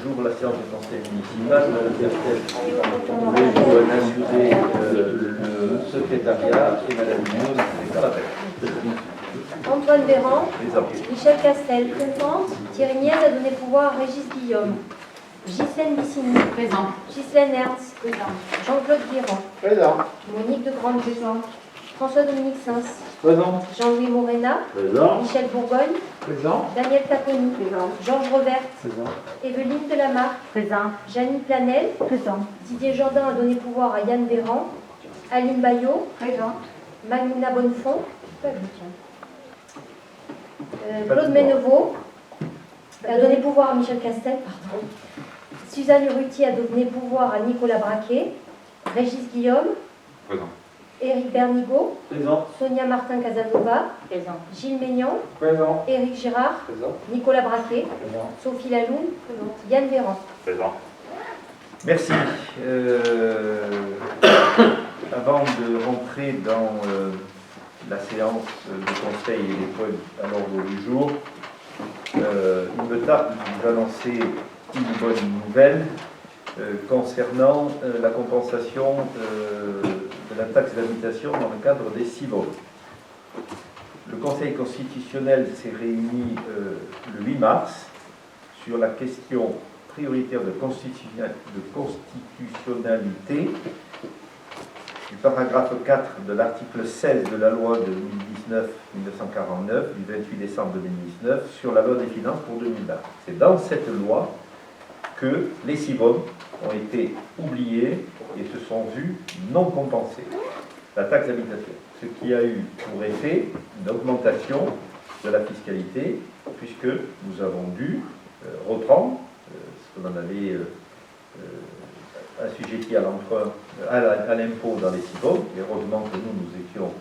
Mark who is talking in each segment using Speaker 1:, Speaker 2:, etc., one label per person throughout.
Speaker 1: J'ouvre la séance du conseil municipal. Madame Bertel, voulez-vous assurer le secrétariat et Madame Munoz n'est pas la peine.
Speaker 2: Antoine Véran,
Speaker 1: Présent.
Speaker 2: Michel Castel, présente. Thierry Niez a donné pouvoir à Régis Guillaume. Ghislaine Bissini, présent. Ghislaine Ernst, présent. Jean-Claude Guérand,
Speaker 3: Présent.
Speaker 2: Monique de Grande, présent. François-Dominique Sins,
Speaker 3: Présent.
Speaker 2: Jean-Louis Morena,
Speaker 3: Présent.
Speaker 2: Michel Bourgogne,
Speaker 3: Présent.
Speaker 2: Daniel Taponi, présent. Georges Revert,
Speaker 3: Présent.
Speaker 2: Evelyne Delamarque, présent. Janine Planel, présent. Didier Jourdain a donné pouvoir à Yann Véran. Aline Bayot, présente. Magna Bonnefond, pas vu, tiens. Claude Ménevaux a donné pouvoir à Michel Castel, pardon. Suzanne Urruti a donné pouvoir à Nicolas Braquet. Régis Guillaume,
Speaker 3: Présent.
Speaker 2: Éric Bernigaud,
Speaker 3: Présent.
Speaker 2: Sonia Martin Casanova,
Speaker 4: Présent.
Speaker 2: Gilles Maignan,
Speaker 3: Présent.
Speaker 2: Éric Girard,
Speaker 3: Présent.
Speaker 2: Nicolas Braquet,
Speaker 3: Présent.
Speaker 2: Sophie Laloux, Yann Véran.
Speaker 3: Présent.
Speaker 1: Merci. Avant de rentrer dans la séance de conseil et des points à l'ordre du jour, il me tarde de vous annoncer une bonne nouvelle concernant la compensation de la taxe d'habitation dans le cadre des CIVOM. Le Conseil constitutionnel s'est réuni le 8 mars sur la question prioritaire de constitutionnalité du paragraphe 4 de l'article 16 de la loi de 2019-1949 du 28 décembre 2019 sur la loi des finances pour 2020. C'est dans cette loi que les CIVOM ont été oubliés et se sont vus non compensés. La taxe d'habitation, ce qui a eu pour effet une augmentation de la fiscalité, puisque nous avons dû reprendre ce que l'on avait assujetti à l'emprunt, à l'impôt dans les CIVOM. Et heureusement que nous étions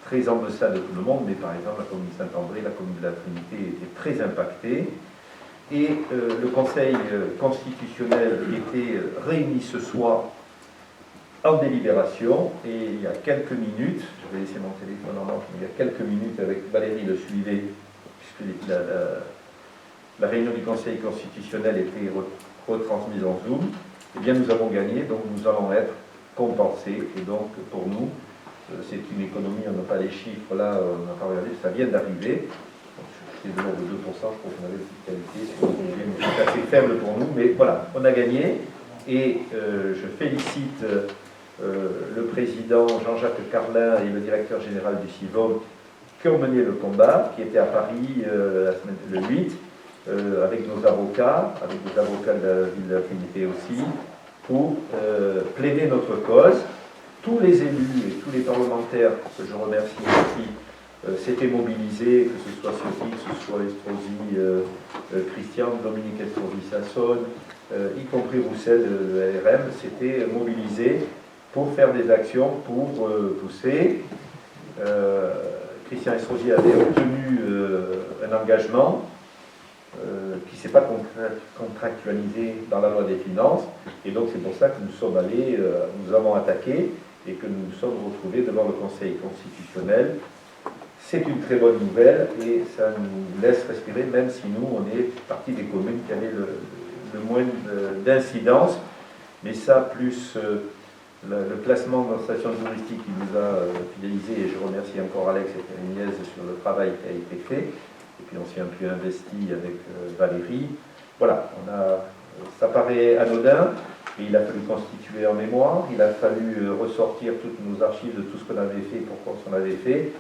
Speaker 1: très en deçà de tout le monde, mais par exemple la commune de Saint-André, la commune de la Trinité était très impactée. Et le Conseil constitutionnel était réuni ce soir en délibération, et il y a quelques minutes, je vais laisser mon téléphone en marche, mais il y a quelques minutes avec Valérie Le Suivet, puisque la réunion du Conseil constitutionnel était retransmise en Zoom, eh bien nous avons gagné, donc nous allons être compensés, et donc pour nous, c'est une économie, on n'a pas les chiffres là, on n'a pas regardé, ça vient d'arriver. C'est de l'ordre de 2%, je crois qu'on avait une fiscalité sur le budget, mais c'est assez faible pour nous, mais voilà, on a gagné, et je félicite le président Jean-Jacques Carlin et le directeur général du CIVOM qui ont mené le combat, qui étaient à Paris le 8, avec nos avocats, avec des avocats de la ville de la Trinité aussi, pour plaider notre cause. Tous les élus et tous les parlementaires, que je remercie ici, s'étaient mobilisés, que ce soit Sophie, que ce soit Estrosi, Christian, Dominique Estrosi-Sassone, y compris Roussel de l'ARM, s'étaient mobilisés pour faire des actions, pour pousser. Christian Estrosi avait obtenu un engagement qui ne s'est pas contractualisé dans la loi des finances, et donc c'est pour ça que nous sommes allés, nous avons attaqué, et que nous nous sommes retrouvés devant le Conseil constitutionnel. C'est une très bonne nouvelle, et ça nous laisse respirer, même si nous, on est partie des communes qui avaient le moins d'incidence, mais ça, plus le classement de la station touristique qui nous a fidélisés, et je remercie encore Alex et Thérèse sur le travail qui a été fait, et puis on s'y a un peu investi avec Valérie. Voilà, ça paraît anodin, et il a fallu constituer en mémoire, il a fallu ressortir toutes nos archives de tout ce qu'on avait fait, pourquoi on avait fait,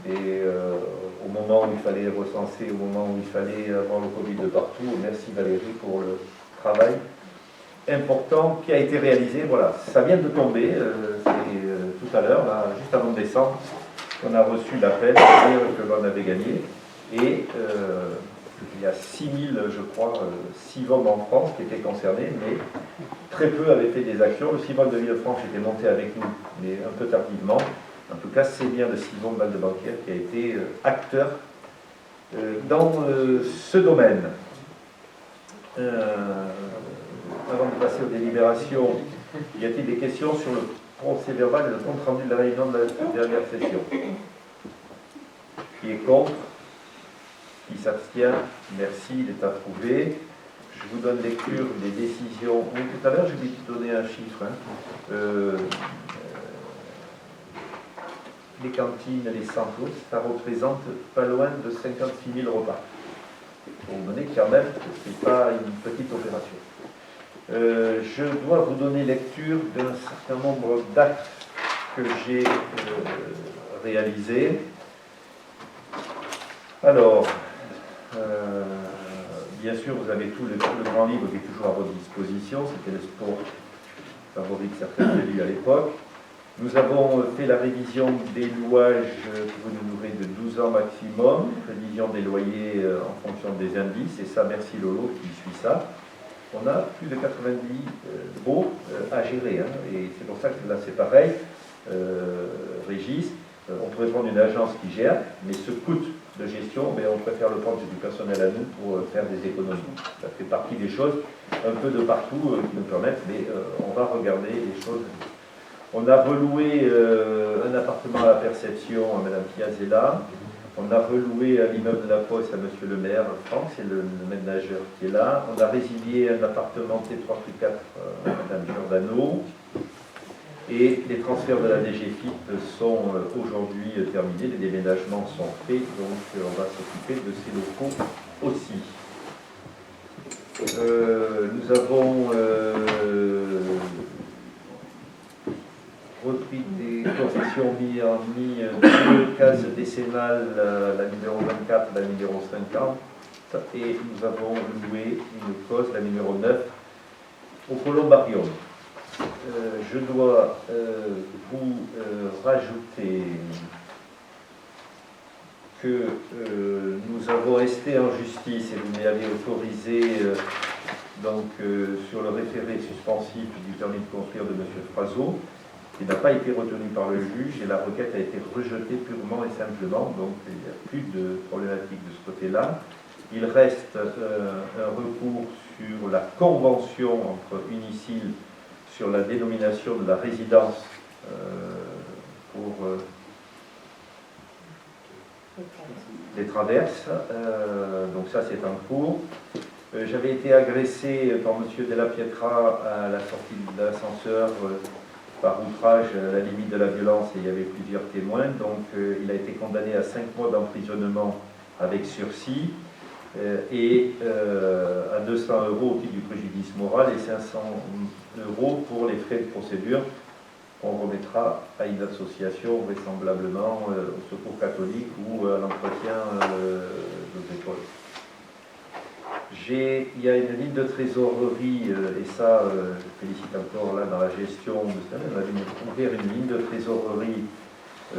Speaker 1: et au moment où il fallait recenser, au moment où il fallait avoir le Covid de partout, merci Valérie pour le travail important qui a été réalisé. Voilà, ça vient de tomber, c'est tout à l'heure, juste avant décembre, qu'on a reçu l'appel que l'on avait gagné, et il y a 6000, je crois, CIVOM en France qui étaient concernés, mais très peu avaient fait des actions. Le CIVOM de Villefranche était monté avec nous, mais un peu tardivement. En tout cas, c'est bien le CIVOM Val-de-Banquière qui a été acteur dans ce domaine. Avant de passer aux délibérations, y a-t-il des questions sur le procès verbal et le compte rendu de la réunion de la dernière session? Qui est contre? Qui s'abstient? Merci, il est approuvé. je vous donne lecture des décisions. Oui, tout à l'heure, j'ai dû donner un chiffre. Les cantines, les centres, ça représente pas loin de 56 000 repas. Pour vous donner quand même que ce n'est pas une petite opération. Je dois vous donner lecture d'un certain nombre d'actes que j'ai réalisés. Alors, bien sûr, vous avez tout le grand livre qui est toujours à votre disposition. C'était le sport favori de certains élus à l'époque. Nous avons fait la révision des louages pour une durée de 12 ans maximum, révision des loyers en fonction des indices, et ça, merci Lolo qui suit ça. On a plus de 90 baux à gérer, hein, et c'est pour ça que là c'est pareil. Régis, on pourrait prendre une agence qui gère, mais ce coût de gestion, on préfère le prendre sur du personnel à nous pour faire des économies. Ça fait partie des choses un peu de partout qui nous permettent, mais on va regarder les choses. On a reloué un appartement à la Perception à Mme Piazzella. On a reloué l'immeuble de la Poste à M. le maire, Franck, c'est le ménageur qui est là. On a résilié un appartement T3-4 à Mme Giordano. Et les transferts de la DGFIP sont aujourd'hui terminés, les déménagements sont faits, donc on va s'occuper de ces locaux aussi. Nous avons repris des concessions, mis deux cases décennales, la numéro 24 et la numéro 50, et nous avons loué une cause, la numéro 9, au Columbarium. Je dois vous rajouter que nous avons resté en justice et vous m'avez autorisé sur le référé suspensif du permis de construire de M. Frazot, qui n'a pas été retenu par le juge et la requête a été rejetée purement et simplement, donc il n'y a plus de problématique de ce côté-là. Il reste un recours sur la convention entre Unicil sur la dénomination de la résidence pour les traverses. Donc ça, c'est en cours. J'avais été agressé par M. Della Pietra à la sortie de l'ascenseur par outrage à la limite de la violence et il y avait plusieurs témoins. Donc il a été condamné à 5 mois d'emprisonnement avec sursis. Et à 200 € au titre du préjudice moral et 500 € pour les frais de procédure qu'on remettra à une association vraisemblablement au Secours catholique ou à l'entretien des écoles. Il y a une ligne de trésorerie, et ça, je félicite encore là dans la gestion de cette année, on a ouvert une ligne de trésorerie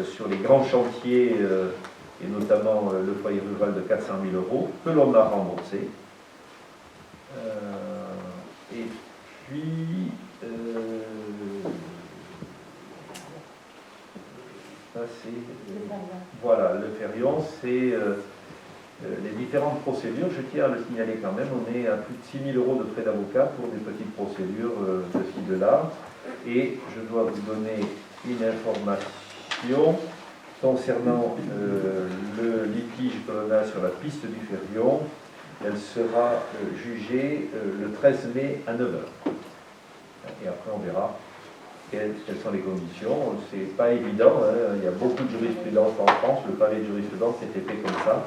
Speaker 1: sur les grands chantiers et notamment le foyer rural de 400 000 € que l'on a remboursé. Et puis, ça c'est, voilà, le Ferion, c'est les différentes procédures. Je tiens à le signaler quand même, on est à plus de 6 000 € de frais d'avocat pour des petites procédures de ci, de là. Et je dois vous donner une information concernant le litige que l'on a sur la piste du Ferion. Elle sera jugée le 13 mai à 9 h. Et après on verra quelles sont les conditions. C'est pas évident, hein. Il y a beaucoup de jurisprudence en France, le pavé de jurisprudence était fait comme ça.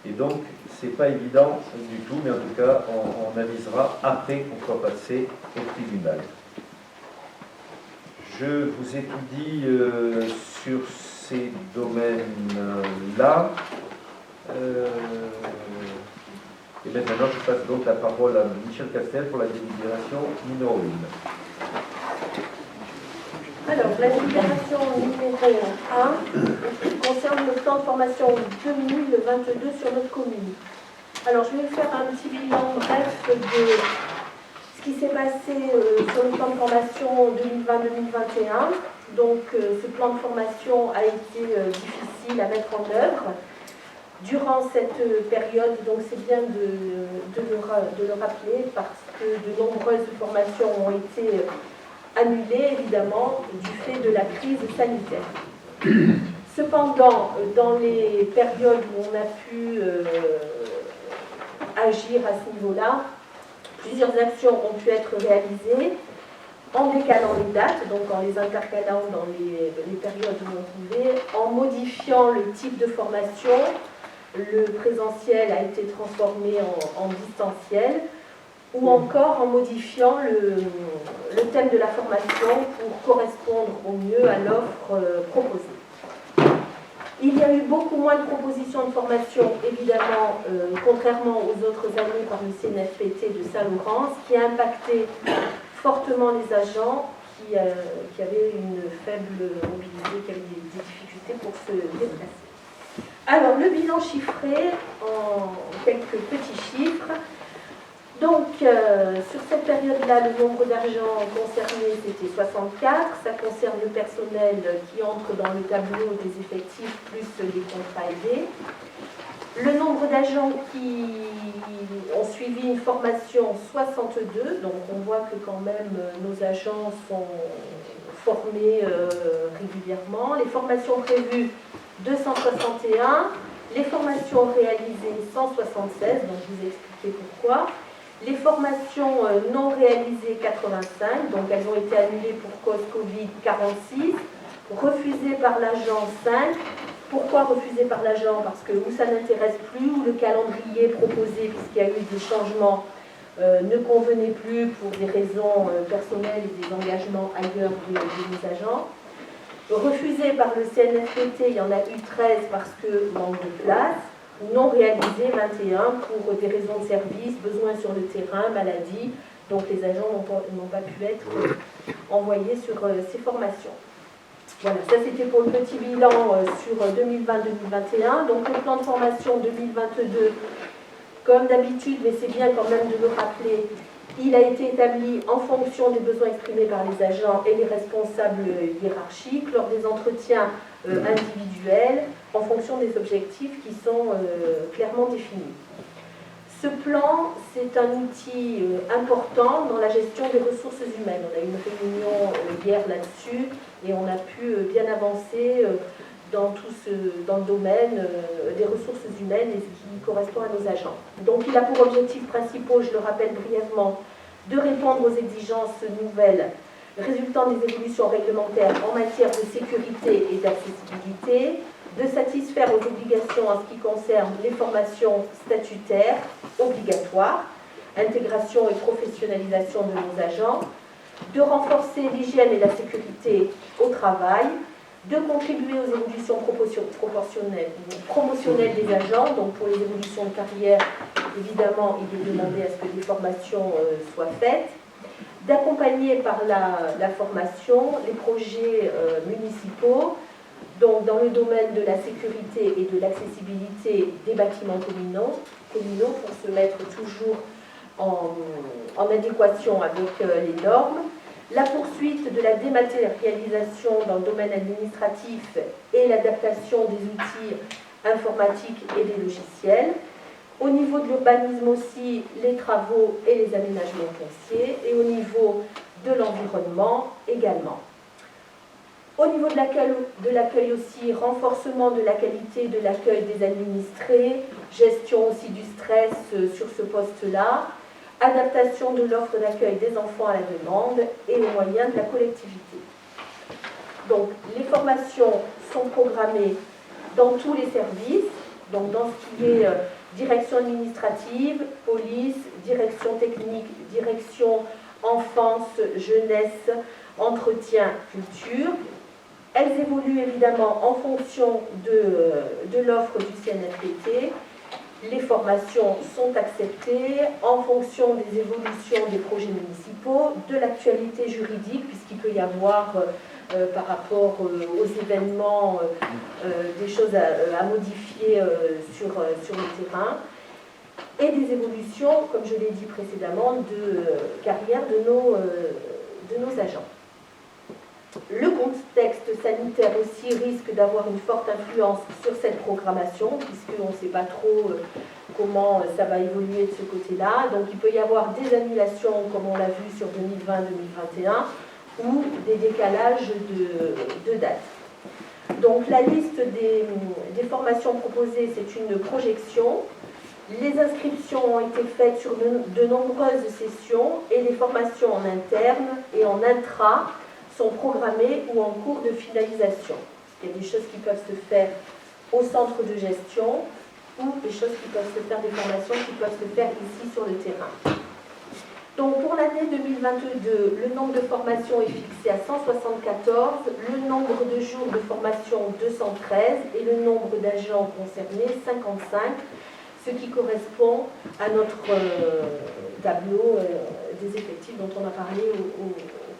Speaker 1: Et donc c'est pas évident du tout, mais en tout cas on avisera après qu'on soit passé au tribunal. Je vous étudie sur ces domaines-là. Et maintenant, je passe donc la parole à Michel Castel pour la délibération numéro
Speaker 2: 1. Alors, la délibération numéro 1 concerne le plan de formation 2022 sur notre commune. Alors, je vais faire un petit bilan bref de ce qui s'est passé sur le plan de formation 2020-2021. Donc, ce plan de formation a été difficile à mettre en œuvre. Durant cette période, donc c'est bien de le rappeler, parce que de nombreuses formations ont été annulées, évidemment, du fait de la crise sanitaire. Cependant, dans les périodes où on a pu agir à ce niveau-là, Plusieurs actions ont pu être réalisées en décalant les dates, donc en les intercalant dans les périodes où on pouvait, en modifiant le type de formation. Le présentiel a été transformé en distanciel, ou encore en modifiant le thème de la formation pour correspondre au mieux à l'offre proposée. Il y a eu beaucoup moins de propositions de formation, évidemment, contrairement aux autres années par le CNFPT de Saint-Laurent, ce qui a impacté fortement les agents qui avaient une faible mobilité, qui avaient des difficultés pour se déplacer. Alors, le bilan chiffré en quelques petits chiffres. Donc, sur cette période-là, le nombre d'agents concernés, c'était 64. Ça concerne le personnel qui entre dans le tableau des effectifs plus les contrats aidés. Le nombre d'agents qui ont suivi une formation, 62. Donc, on voit que quand même nos agents sont formés régulièrement. Les formations prévues, 261. Les formations réalisées, 176. Donc, je vous ai expliqué pourquoi. Les formations non réalisées, 85, donc elles ont été annulées pour cause Covid, 46, refusées par l'agent, 5. Pourquoi refusées par l'agent? Parce que ou ça n'intéresse plus, ou le calendrier proposé, puisqu'il y a eu des changements, ne convenait plus pour des raisons personnelles et des engagements ailleurs de nos agents. Refusées par le CNFPT, il y en a eu 13 parce que manque de place. Non réalisé 21 pour des raisons de service, besoins sur le terrain, maladie. Donc les agents n'ont pas pu être envoyés sur ces formations. Voilà, ça c'était pour le petit bilan sur 2020-2021. Donc le plan de formation 2022, comme d'habitude, mais c'est bien quand même de le rappeler, il a été établi en fonction des besoins exprimés par les agents et les responsables hiérarchiques lors des entretiens individuels en fonction des objectifs qui sont clairement définis. Ce plan, c'est un outil important dans la gestion des ressources humaines. On a eu une réunion hier là-dessus et on a pu bien avancer dans le domaine des ressources humaines et ce qui correspond à nos agents. Donc il a pour objectifs principaux, je le rappelle brièvement, de répondre aux exigences nouvelles résultant des évolutions réglementaires en matière de sécurité et d'accessibilité, de satisfaire aux obligations en ce qui concerne les formations statutaires obligatoires, intégration et professionnalisation de nos agents, de renforcer l'hygiène et la sécurité au travail, de contribuer aux évolutions promotionnelles des agents. Donc pour les évolutions de carrière, évidemment, il est demandé à ce que des formations soient faites, d'accompagner par la formation les projets municipaux, donc dans le domaine de la sécurité et de l'accessibilité des bâtiments communaux pour se mettre toujours en adéquation avec les normes, la poursuite de la dématérialisation dans le domaine administratif et l'adaptation des outils informatiques et des logiciels. Au niveau de l'urbanisme aussi, les travaux et les aménagements fonciers, et au niveau de l'environnement également. Au niveau de l'accueil aussi, renforcement de la qualité de l'accueil des administrés, gestion aussi du stress sur ce poste-là, adaptation de l'offre d'accueil des enfants à la demande et aux moyens de la collectivité. Donc, les formations sont programmées dans tous les services, donc dans ce qui est direction administrative, police, direction technique, direction enfance, jeunesse, entretien, culture. Elles évoluent évidemment en fonction de l'offre du CNFPT. Les formations sont acceptées en fonction des évolutions des projets municipaux, de l'actualité juridique, puisqu'il peut y avoir par rapport aux événements des choses à modifier sur le terrain, et des évolutions, comme je l'ai dit précédemment, de carrière de nos agents. Le contexte sanitaire aussi risque d'avoir une forte influence sur cette programmation, puisqu'on ne sait pas trop comment ça va évoluer de ce côté-là. Donc il peut y avoir des annulations, comme on l'a vu sur 2020-2021, ou des décalages de dates. Donc la liste des formations proposées, c'est une projection. Les inscriptions ont été faites sur de nombreuses sessions et les formations en interne et en intra sont programmées ou en cours de finalisation. Il y a des choses qui peuvent se faire au centre de gestion ou des choses qui peuvent se faire, des formations qui peuvent se faire ici sur le terrain. Donc pour l'année 2022, le nombre de formations est fixé à 174, le nombre de jours de formation 213 et le nombre d'agents concernés 55, ce qui correspond à notre tableau des effectifs dont on a parlé au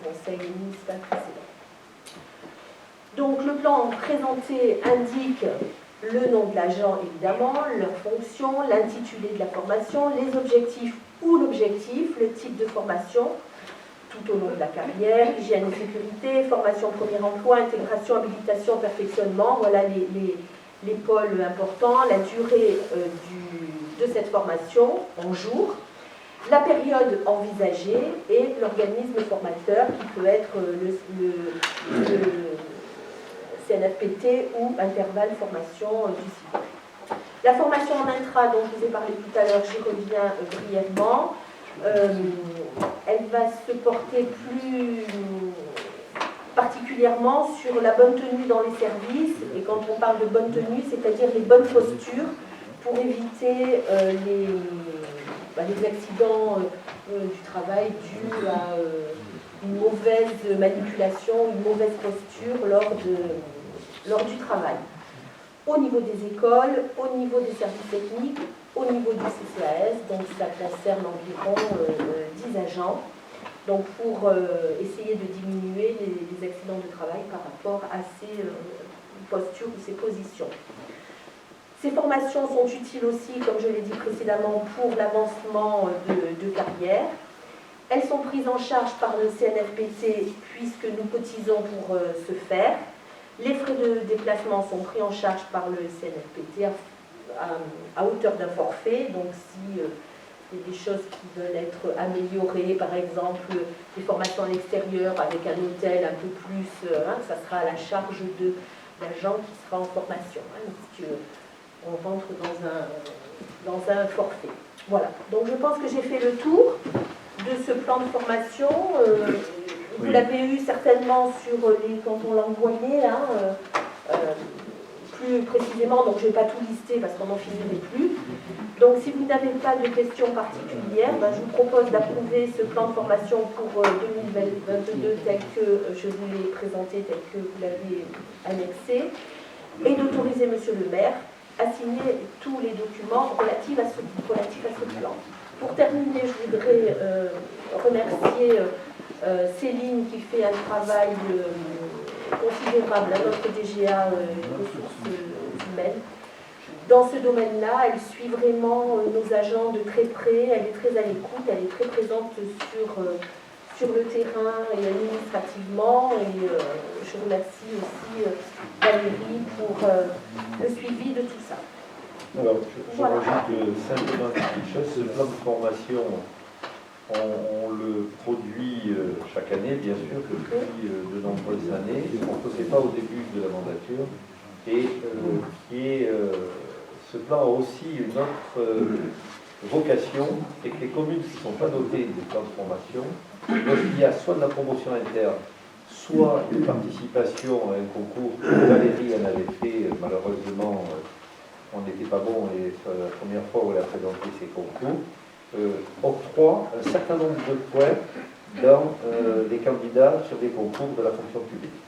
Speaker 2: conseil municipal précédent. Donc le plan présenté indique le nom de l'agent évidemment, leur fonction, l'intitulé de la formation, les objectifs ou l'objectif, le type de formation tout au long de la carrière, hygiène et sécurité, formation premier emploi, intégration, habilitation, perfectionnement, voilà les pôles importants, la durée de cette formation en jours, la période envisagée et l'organisme formateur qui peut être le CNFPT ou intervalle formation du cycle. La formation en intra, dont je vous ai parlé tout à l'heure, j'y reviens brièvement. Elle va se porter plus particulièrement sur la bonne tenue dans les services. Et quand on parle de bonne tenue, c'est-à-dire les bonnes postures pour éviter les accidents du travail dus à une mauvaise manipulation, une mauvaise posture lors du travail. Au niveau des écoles, au niveau des services techniques, au niveau du CCAS, donc ça concerne environ 10 agents, donc pour essayer de diminuer les accidents de travail par rapport à ces postures ou ces positions. Ces formations sont utiles aussi, comme je l'ai dit précédemment, pour l'avancement de carrière. Elles sont prises en charge par le CNFPT puisque nous cotisons pour ce faire. Les frais de déplacement sont pris en charge par le CNFPT à hauteur d'un forfait. Donc si il y a des choses qui veulent être améliorées, par exemple des formations à l'extérieur avec un hôtel un peu plus, ça sera à la charge de l'agent qui sera en formation, puisque on rentre dans un forfait. Voilà, donc je pense que j'ai fait le tour de ce plan de formation. Vous l'avez eu certainement quand on l'a envoyé, plus précisément, donc je ne vais pas tout lister parce qu'on n'en finirait plus. Donc si vous n'avez pas de questions particulières, je vous propose d'approuver ce plan de formation pour 2022 tel que je vous l'ai présenté, tel que vous l'avez annexé, et d'autoriser Monsieur le maire à signer tous les documents relatifs à ce plan. Pour terminer, je voudrais remercier Céline qui fait un travail considérable à notre DGA ressources humaines. Dans ce domaine-là, elle suit vraiment nos agents de très près, elle est très à l'écoute, elle est très présente sur le terrain et administrativement. Et je remercie aussi Valérie pour le suivi de tout ça.
Speaker 1: Alors, je rajoute simplement une petite chose. Ce plan de formation, on le produit chaque année, bien sûr, depuis de nombreuses années. On ne le faisait pas au début de la mandature. Et ce plan a aussi une autre vocation, et que les communes qui ne sont pas dotées des plans de formation, lorsqu'il y a soit de la promotion interne, soit une participation à un concours, Valérie en avait fait, malheureusement, on n'était pas bon, et c'est la première fois où elle a présenté ces concours, octroie un certain nombre de points dans les candidats sur des concours de la fonction publique.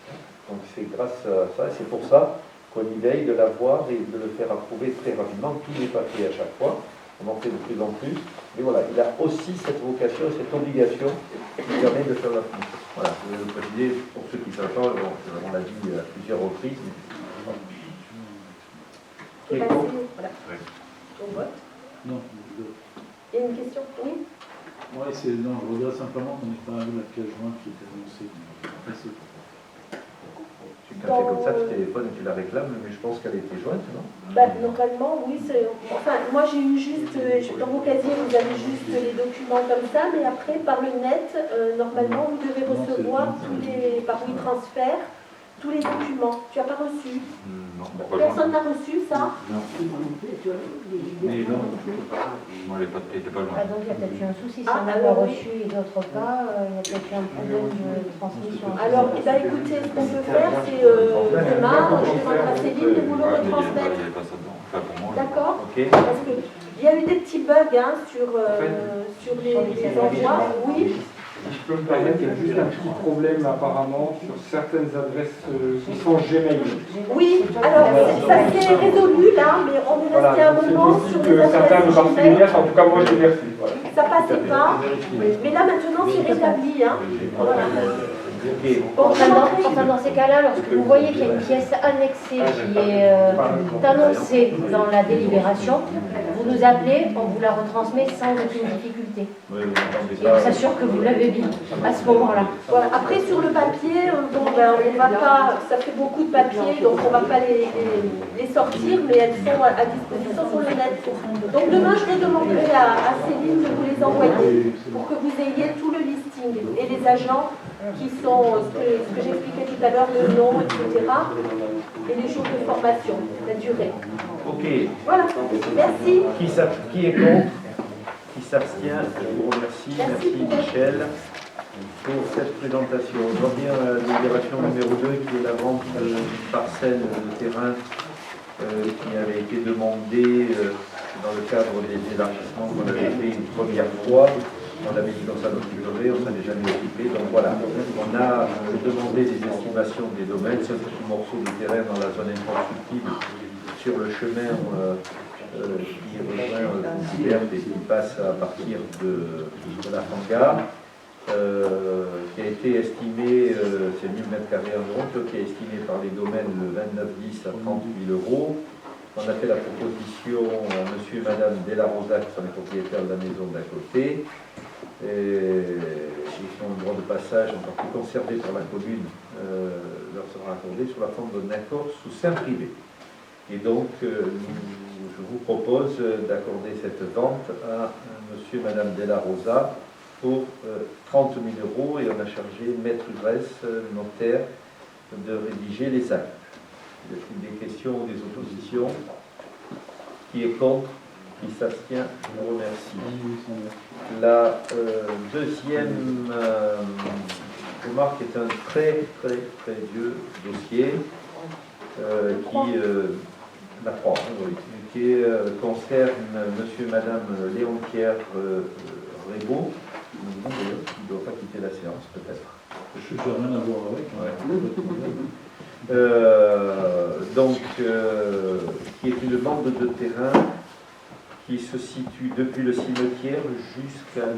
Speaker 1: Donc c'est grâce à ça, et c'est pour ça qu'on y veille de l'avoir et de le faire approuver très rapidement. Tout n'est pas fait à chaque fois, on en fait de plus en plus, mais voilà, il a aussi cette vocation, cette obligation qui permet de faire la fonction. Voilà, je vais le préciser pour ceux qui ne savent pas, on l'a dit à plusieurs reprises.
Speaker 2: Qui est passé, voilà. Au vote.
Speaker 3: Non,
Speaker 2: Il y a une question? Oui.
Speaker 3: ouais, non, je regrette simplement qu'on n'ait pas eu la pièce jointe qui était annoncée.
Speaker 1: Tu t'as fait comme ça, tu téléphones et tu la réclames, mais je pense qu'elle était jointe, non?
Speaker 2: Normalement, oui. Enfin, moi j'ai eu juste, dans vos casiers, vous avez juste les documents comme ça, mais après, par le net, normalement, vous devez recevoir tous les, par WeTransfer, tous les documents. Tu n'as pas reçu?
Speaker 4: Non, pourquoi pas?
Speaker 2: Personne n'a reçu ça?
Speaker 3: Mais non.
Speaker 4: Moi, elle était pas loin.
Speaker 5: Ah, donc il y a peut-être eu un souci, si
Speaker 2: Ah,
Speaker 5: on n'a
Speaker 2: alors
Speaker 5: pas
Speaker 2: oui.
Speaker 5: reçu et d'autres pas, il y a peut-être eu un problème de transmission.
Speaker 2: Alors, eh ben, écoutez, ce qu'on peut faire, c'est demain, je demande à Céline de vous le
Speaker 4: Ouais, mais il
Speaker 2: retransmettre.
Speaker 4: n'y avait pas ça dedans. Enfin, pour moi.
Speaker 2: D'accord?
Speaker 1: Ok.
Speaker 2: Parce qu'il y a eu des petits bugs hein, sur les envois. Oui.
Speaker 6: Si je peux me permettre, il y a juste un petit problème apparemment sur certaines adresses qui sont Gmail.
Speaker 2: Oui, alors ça s'est résolu là, mais on est resté un
Speaker 6: Donc c'est
Speaker 2: moment sur
Speaker 6: possible
Speaker 2: les
Speaker 6: que certains
Speaker 2: adresses
Speaker 6: de
Speaker 2: Gmail.
Speaker 6: particuliers, en tout cas moi j'ai versé. Voilà.
Speaker 2: Ça passait pas, mais là maintenant c'est rétabli. Hein. Voilà.
Speaker 1: Ok.
Speaker 2: Bon,
Speaker 5: Enfin, dans ces cas-là, lorsque vous voyez qu'il y a une pièce annexée qui est annoncée dans la délibération, vous nous appelez, on vous la retransmet sans aucune difficulté.
Speaker 1: Oui, vous entendez
Speaker 5: Et on
Speaker 1: ça.
Speaker 5: s'assure que vous l'avez mis à ce moment-là.
Speaker 2: Voilà. Après sur le papier, bon, ben, on va pas, ça fait beaucoup de papier, donc on va pas les sortir, mais elles sont à disposition sur le net. Donc demain je demanderai à Céline de vous les envoyer pour que vous ayez tout le listing et les agents qui sont ce que j'expliquais tout à l'heure, le nom, etc. Et les jours de formation, la durée.
Speaker 1: Ok.
Speaker 2: Voilà. Merci.
Speaker 1: Qui est contre? Qui s'abstient? Je vous remercie. Merci Michel pour cette présentation. On revient à la délibération numéro 2 qui est la vente d'une parcelle de terrain qui avait été demandée dans le cadre des élargissements qu'on avait fait une première fois. On avait dit qu'on s'en occuperait, on s'en est jamais occupé. Donc voilà, on a demandé des estimations des domaines. C'est un petit morceau de terrain dans la zone inconstructible sur le chemin qui rejoint Couverte et qui passe à partir de la Fangare, qui a été estimé, c'est 1000 m² environ, qui est estimé par les domaines le 2910 à 30 000 €. On a fait la proposition à monsieur et madame Della Rosa, qui sont les propriétaires de la maison d'à côté. Ils sont en droit de passage en tant que conservé par la commune, leur sera accordé sur la forme d'un accord sous seing privé. Et donc, je vous propose d'accorder cette vente à monsieur et madame Della Rosa pour 30 000 € et on a chargé Maître Grèce, notaire, de rédiger les actes. Y a-t-il des questions ou des oppositions? Qui est contre? Qui s'abstient? Je vous remercie. La deuxième remarque est un très vieux dossier la 3, qui concerne monsieur et madame Léon Pierre Rébaud, qui ne doit pas quitter la séance peut-être.
Speaker 3: Je n'ai rien à voir avec.
Speaker 1: Donc, qui est une bande de terrain qui se situe depuis le cimetière jusqu'à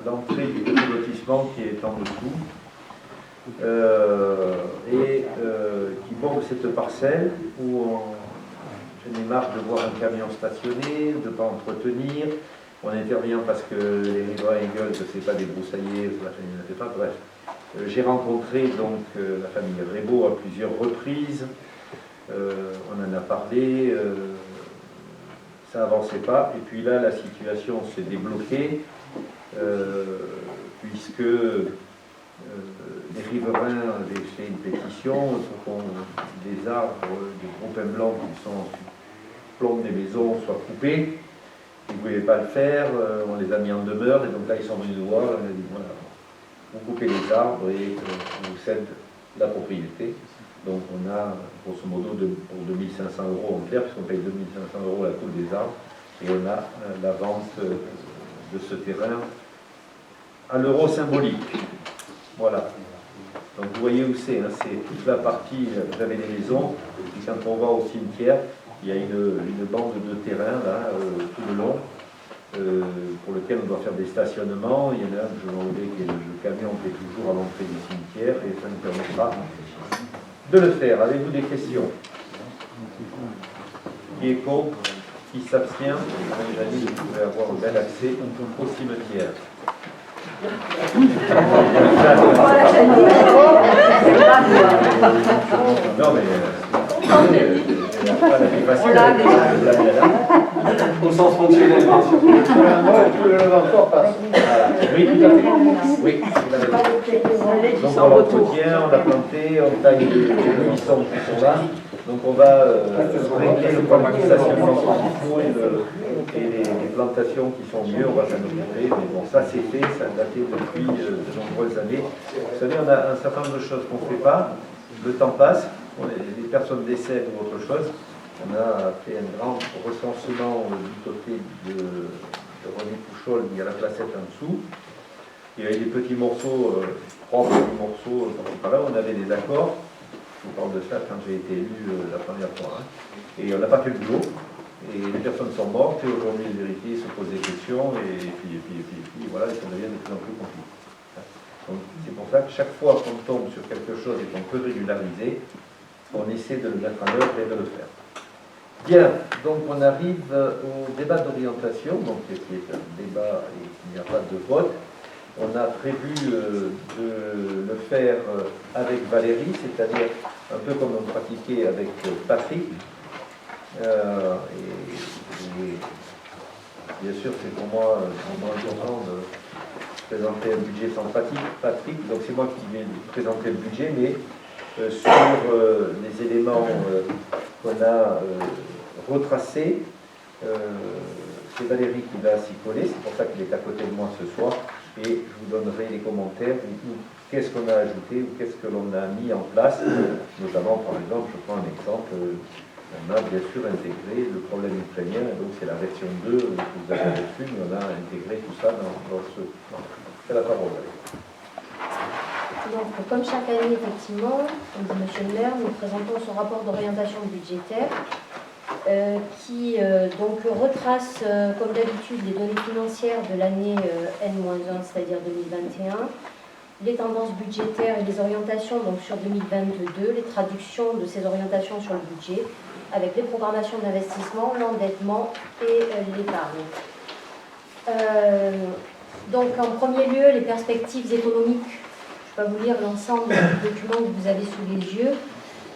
Speaker 1: l'entrée du petit lotissement qui est en dessous, qui borde cette parcelle où j'en ai marre de voir un camion stationné, de ne pas entretenir. On intervient parce que les riverains gueulent que ce n'est pas des broussaillers, la famille ne fait pas, bref. J'ai rencontré donc la famille Rébaud à plusieurs reprises, on en a parlé, ça n'avançait pas, et puis là la situation s'est débloquée, puisque les riverains avaient fait une pétition pour que des arbres de gros pins blancs qui sont plomb des maisons soient coupés. Ils ne pouvaient pas le faire, on les a mis en demeure, et donc là ils sont venus nous voir, on a dit voilà, vous coupez les arbres et on vous cède la propriété. Donc on a grosso modo pour 2500 € en clair, puisqu'on paye 2500 € la coupe des arbres, et on a la vente de ce terrain à l'euro symbolique. Voilà. Donc vous voyez où c'est, hein, c'est toute la partie, vous avez les maisons, et quand on va au cimetière, il y a une bande de terrain là, tout le long, pour lequel on doit faire des stationnements. Il y en a un que je vais enlever, qui est le camion qui est toujours à l'entrée du cimetière, et ça nous permettra de le faire. Avez-vous des questions? Qui est contre? Qui s'abstient? J'ai dit que vous pouvez avoir un bel accès au cimetière. Non mais pas la plus facile avec le blague là.
Speaker 6: Au sens fonctionnel, bien sûr.
Speaker 1: Oui,
Speaker 6: tout à fait.
Speaker 1: Oui, vous l'avez dit. Donc on l'entretient, on l'a planté, on taille les buissons qui sont là. Donc on va régler le problème du stationnement et les plantations qui sont mieux, on va s'en occuper. Mais bon, ça c'est fait, ça a daté depuis de nombreuses années. Vous savez, on a un certain nombre de choses qu'on ne fait pas. Le temps passe, les personnes décèdent ou autre chose. On a fait un grand recensement du côté de René Pouchol, il y a la placette en dessous. Il y avait des petits morceaux, 3 petits morceaux, par là, on avait des accords. Je vous parle de ça quand j'ai été élu la première fois. Hein. Et on n'a pas fait le boulot. Et les personnes sont mortes, et aujourd'hui les héritiers se posent des questions, et puis voilà, ça devient de plus en plus compliqué. Donc c'est pour ça que chaque fois qu'on tombe sur quelque chose et qu'on peut régulariser, on essaie de le mettre en œuvre et de le faire. Bien, donc on arrive au débat d'orientation, donc qui est un débat et il n'y a pas de vote. On a prévu de le faire avec Valérie, c'est-à-dire un peu comme on pratiquait avec Patrick. Et bien sûr, c'est pour moi important de présenter un budget sans Patrick. Donc c'est moi qui vais présenter le budget, mais sur les éléments qu'on a retracés, c'est Valérie qui va s'y coller, c'est pour ça qu'il est à côté de moi ce soir. Et je vous donnerai les commentaires ou qu'est-ce qu'on a ajouté ou qu'est-ce que l'on a mis en place. Notamment, par exemple, je prends un exemple, on a bien sûr intégré le problème ukrainien, donc c'est la version 2 que vous avez reçue, mais on a intégré tout ça dans ce... C'est la parole.
Speaker 5: Donc, comme chaque année, effectivement, comme dit M. le maire, nous présentons son rapport d'orientation budgétaire qui donc retrace, comme d'habitude, les données financières de l'année N-1, c'est-à-dire 2021, les tendances budgétaires et les orientations donc, sur 2022, les traductions de ces orientations sur le budget, avec les programmations d'investissement, l'endettement et l'épargne. Donc, en premier lieu, les perspectives économiques. Je ne vais pas vous lire l'ensemble du document que vous avez sous les yeux.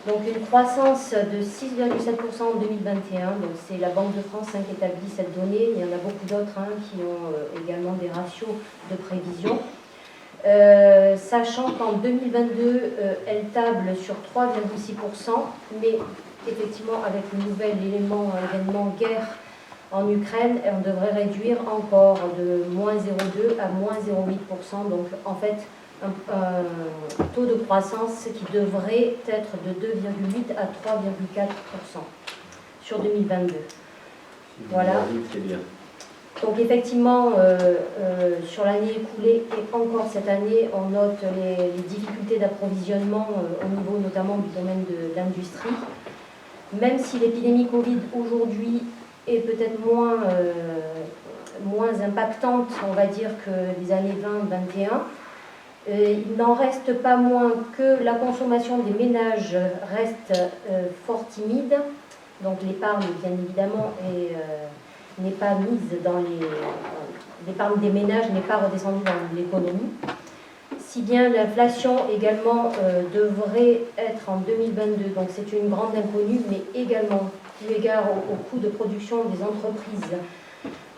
Speaker 5: Donc une croissance de 6,7% en 2021, donc c'est la Banque de France qui établit cette donnée, il y en a beaucoup d'autres qui ont également des ratios de prévision. Sachant qu'en 2022, elle table sur 3,6%, mais effectivement avec le nouvel événement guerre en Ukraine, on devrait réduire encore de moins 0,2 à moins 0,8%, donc en fait un taux de croissance qui devrait être de 2,8 à 3,4% sur 2022. Voilà.
Speaker 1: C'est bien.
Speaker 5: Donc effectivement, sur l'année écoulée et encore cette année, on note les difficultés d'approvisionnement au niveau notamment du domaine de l'industrie. Même si l'épidémie Covid aujourd'hui est peut-être moins impactante, on va dire, que les années 20-21, il n'en reste pas moins que la consommation des ménages reste fort timide. Donc l'épargne, bien évidemment, n'est pas mise dans l'épargne des ménages n'est pas redescendue dans l'économie. Si bien l'inflation également devrait être en 2022, donc c'est une grande inconnue, mais également eu égard au coût de production des entreprises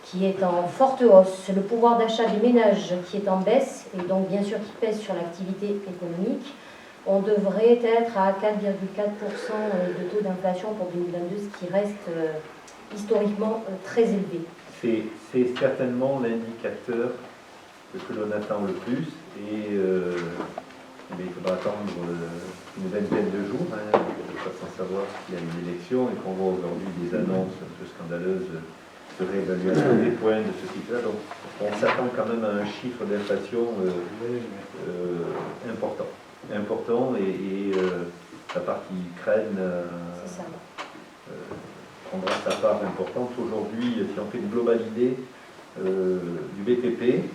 Speaker 5: qui est en forte hausse, le pouvoir d'achat des ménages qui est en baisse et donc bien sûr qui pèse sur l'activité économique, on devrait être à 4,4% de taux d'inflation pour 2022, ce qui reste historiquement très élevé.
Speaker 1: C'est certainement l'indicateur que l'on attend le plus et il faudra attendre une vingtaine de jours, sans savoir s'il y a une élection et qu'on voit aujourd'hui des annonces un peu scandaleuses de réévaluation des points, de ce type-là. Donc on s'attend quand même à un chiffre d'inflation important et la partie Ukraine prendra sa part importante. Aujourd'hui, si on fait une globalité du BTP,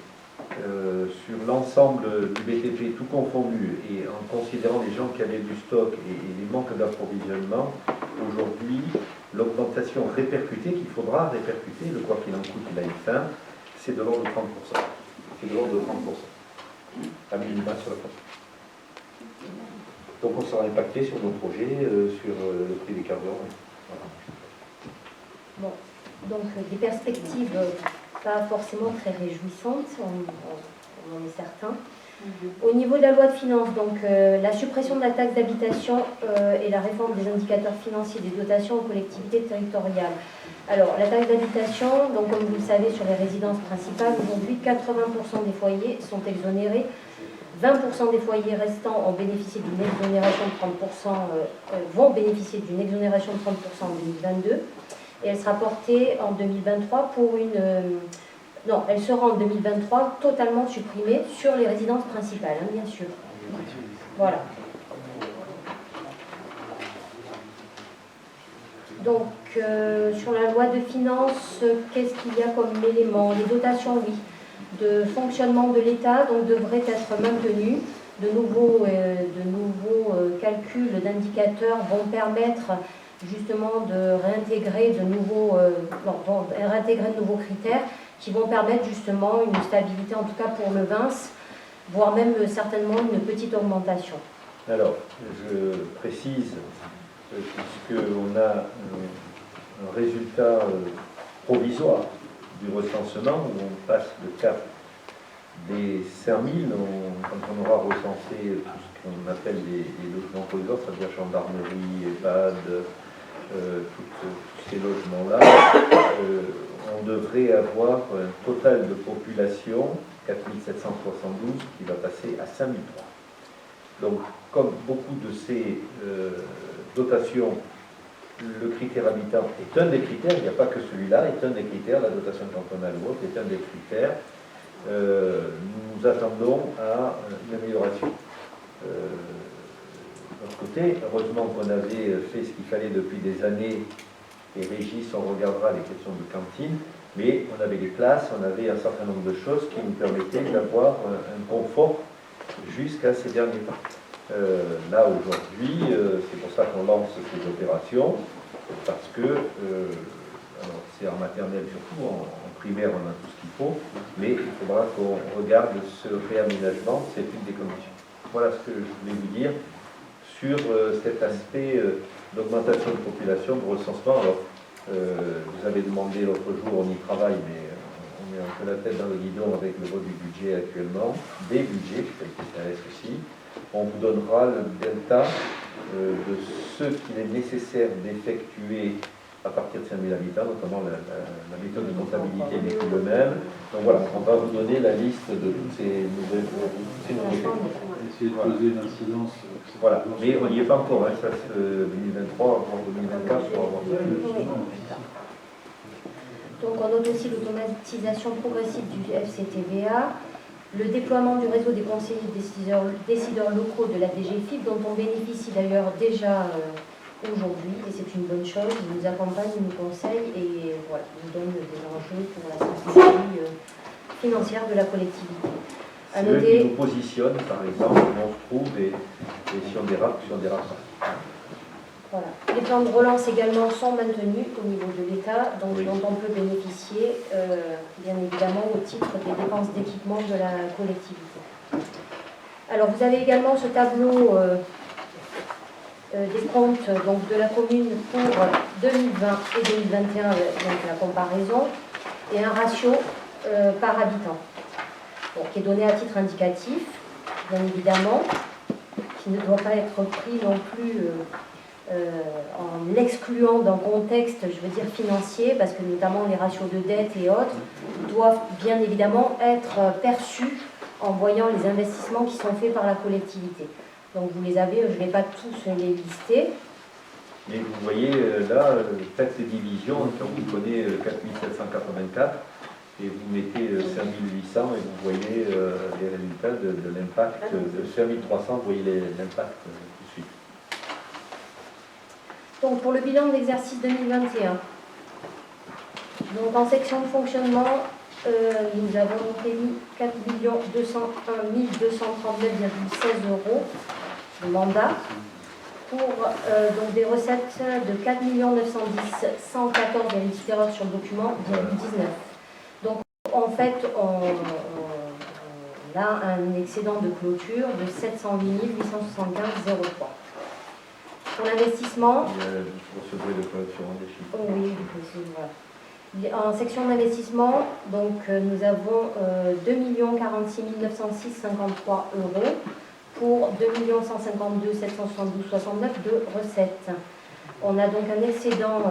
Speaker 1: sur l'ensemble du BTP tout confondu et en considérant les gens qui avaient du stock et les manques d'approvisionnement, aujourd'hui, l'augmentation répercutée, qu'il faudra répercuter, le quoi qu'il en coûte, il a une fin, c'est de l'ordre de 30%. C'est de l'ordre de 30%. À minima sur la France. Donc on sera impacté sur nos projets, sur le prix des carburants. Voilà.
Speaker 5: Bon, donc des perspectives pas forcément très réjouissantes. on en est certain. Au niveau de la loi de finances, donc la suppression de la taxe d'habitation et la réforme des indicateurs financiers des dotations aux collectivités territoriales. Alors, la taxe d'habitation, donc comme vous le savez, sur les résidences principales, aujourd'hui, 80% des foyers sont exonérés. 20% des foyers restants ont bénéficié d'une exonération de 30%, vont bénéficier d'une exonération de 30% en 2022. Et elle sera portée en 2023 pour une... non, elle sera en 2023 totalement supprimée sur les résidences principales, hein, bien sûr. Voilà. Donc, sur la loi de finances, qu'est-ce qu'il y a comme élément? Les dotations, oui, de fonctionnement de l'État, donc devraient être maintenues. De nouveaux calculs d'indicateurs vont permettre justement de réintégrer de nouveaux critères qui vont permettre justement une stabilité, en tout cas pour le Vins, voire même certainement une petite augmentation.
Speaker 1: Alors, je précise, puisqu'on a un résultat provisoire du recensement, où on passe le cap des 5000, quand on aura recensé tout ce qu'on appelle les logements provisoires, c'est-à-dire gendarmerie, EHPAD, tous ces logements-là, on devrait avoir un total de population, 4772, qui va passer à 5003. Donc, comme beaucoup de ces dotations, le critère habitant est un des critères, il n'y a pas que celui-là, est un des critères, la dotation cantonale ou autre est un des critères. Nous attendons à une amélioration. De notre côté, heureusement qu'on avait fait ce qu'il fallait depuis des années, et Régis, on regardera les questions de cantine, mais on avait les places, on avait un certain nombre de choses qui nous permettaient d'avoir un confort jusqu'à ces derniers temps. Là, aujourd'hui, c'est pour ça qu'on lance ces opérations, parce que, alors c'est en maternelle surtout, en primaire on a tout ce qu'il faut, mais il faudra qu'on regarde ce réaménagement, c'est une des conditions. Voilà ce que je voulais vous dire sur cet aspect d'augmentation de population, de recensement. Alors, vous avez demandé l'autre jour, on y travaille, mais on met un peu la tête dans le guidon avec le vote du budget actuellement, des budgets, je fais le PCRS aussi. On vous donnera le delta de ce qu'il est nécessaire d'effectuer à partir de 5000 habitants, notamment la méthode de comptabilité n'est plus le même. Donc voilà, on va vous donner la liste de toutes ces nouveautés.
Speaker 3: Essayer de poser l'incidence.
Speaker 1: Voilà, mais on n'y est pas encore, hein, ça c'est 2023, voire 2024, pour avoir
Speaker 5: Donc on note aussi l'automatisation progressive du FCTVA, le déploiement du réseau des conseillers décideurs locaux de la DGFiP, dont on bénéficie d'ailleurs déjà aujourd'hui, et c'est une bonne chose. Ils nous accompagnent, ils nous conseillent et voilà, nous donnent des enjeux pour la stratégie financière de la collectivité. À
Speaker 1: c'est eux
Speaker 5: noter...
Speaker 1: qui nous positionnent, par exemple, où on se trouve et si on dérape, si on dérape pas.
Speaker 5: Voilà. Les plans de relance également sont maintenus au niveau de l'État, donc
Speaker 1: oui,
Speaker 5: dont on peut bénéficier, bien évidemment, au titre des dépenses d'équipement de la collectivité. Alors, vous avez également ce tableau des comptes donc, de la commune pour 2020 et 2021, donc la comparaison, et un ratio par habitant, donc, qui est donné à titre indicatif, bien évidemment, qui ne doit pas être pris non plus... en l'excluant d'un contexte, je veux dire, financier, parce que notamment les ratios de dette et autres doivent bien évidemment être perçus en voyant les investissements qui sont faits par la collectivité. Donc vous les avez, je ne vais pas tous les lister.
Speaker 1: Mais vous voyez, là, faites les divisions, quand vous prenez 4784 et vous mettez 5800 et vous voyez les résultats de l'impact, de 5300, vous voyez l'impact tout de suite.
Speaker 5: Donc pour le bilan de l'exercice 2021, donc en section de fonctionnement, nous avons obtenu 4 201 239,16 € de mandat pour donc des recettes de 4 910 114,8 erreurs sur le document, 19. Donc en fait, on a un excédent de clôture de 708 875,03. Pour l'investissement,
Speaker 1: vous recevrez le clôture des chiffres.
Speaker 5: oui, voilà. En section d'investissement, donc, nous avons 2 46 906,53 euros pour 2 152 772,69 de recettes. On a donc un excédent,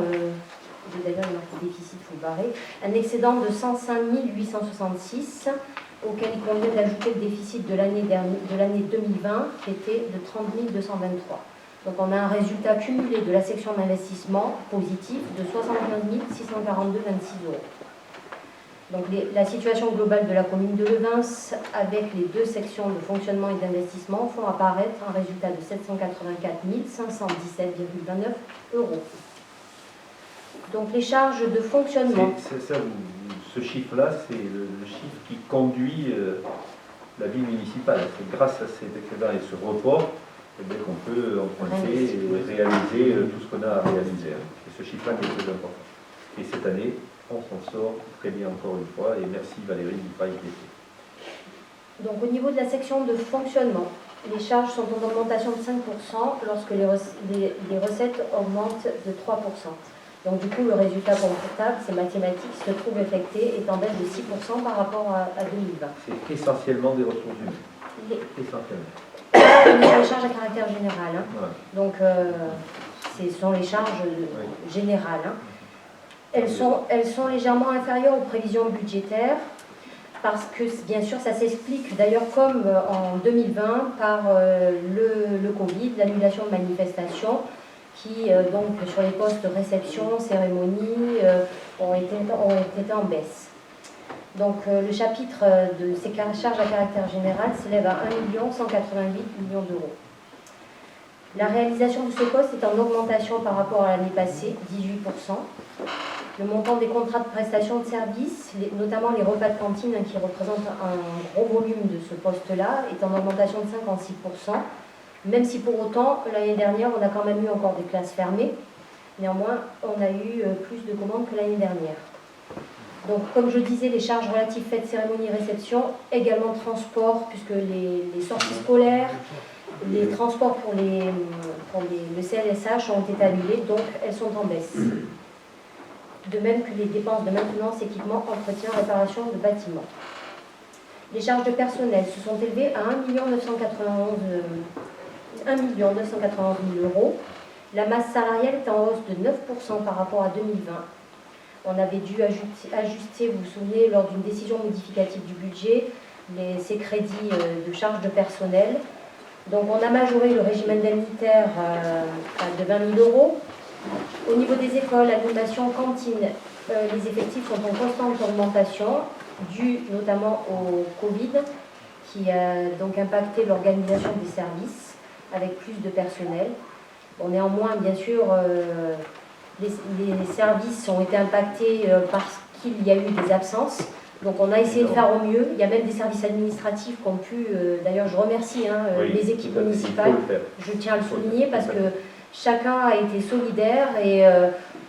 Speaker 5: d'ailleurs il y a marqué déficit, il faut le barrer, un excédent de 105 866, auquel il convient d'ajouter le déficit de l'année 2020 qui était de 30 223. Donc on a un résultat cumulé de la section d'investissement positif de 75 642,26 euros. Donc la situation globale de la commune de Levins avec les deux sections de fonctionnement et d'investissement font apparaître un résultat de 784 517,29 euros. Donc les charges de fonctionnement.
Speaker 1: C'est ça, ce chiffre-là, c'est le chiffre qui conduit la vie municipale. C'est grâce à cet excédent et ce report qu'on peut emprunter et réaliser tout ce qu'on a à réaliser. C'est ce chiffre-là qui est très important. Et cette année, on s'en sort très bien encore une fois, et merci Valérie du travail qui est fait.
Speaker 5: Donc au niveau de la section de fonctionnement, les charges sont en augmentation de 5% lorsque les recettes augmentent de 3%. Donc du coup, le résultat comptable, c'est mathématique, se trouve effecté, est en baisse de 6% par rapport à 2020.
Speaker 1: C'est essentiellement des ressources humaines. Essentiellement.
Speaker 5: Les charges à caractère général. Hein.
Speaker 1: Ouais.
Speaker 5: Donc, ce sont les charges générales. Hein. Elles sont légèrement inférieures aux prévisions budgétaires parce que, bien sûr, ça s'explique d'ailleurs comme en 2020 par le Covid, l'annulation de manifestations qui, donc, sur les postes réception, cérémonie, ont été en baisse. Donc le chapitre de ces charges à caractère général s'élève à 1 188 millions d'euros. La réalisation de ce poste est en augmentation par rapport à l'année passée, 18%. Le montant des contrats de prestation de services, notamment les repas de cantine qui représentent un gros volume de ce poste-là, est en augmentation de 56%. Même si pour autant, l'année dernière, on a quand même eu encore des classes fermées. Néanmoins, on a eu plus de commandes que l'année dernière. Donc, comme je disais, les charges relatives fêtes, cérémonies, réception, également transport, puisque les sorties scolaires, les transports pour le CLSH ont été annulés, donc elles sont en baisse. De même que les dépenses de maintenance, équipement, entretien, réparation de bâtiments. Les charges de personnel se sont élevées à 1 991 000 euros. La masse salariale est en hausse de 9% par rapport à 2020. On avait dû ajuster, vous vous souvenez, lors d'une décision modificative du budget, ces crédits de charges de personnel. Donc on a majoré le régime indemnitaire de 20 000 euros. Au niveau des écoles, animation, cantine, les effectifs sont en constante augmentation, dû notamment au Covid, qui a donc impacté l'organisation des services avec plus de personnel. Bon, néanmoins, bien sûr, les services ont été impactés parce qu'il y a eu des absences. Donc on a essayé de faire au mieux. Il y a même des services administratifs qui ont pu, d'ailleurs je remercie les équipes municipales, je tiens à le souligner parce que chacun a été solidaire et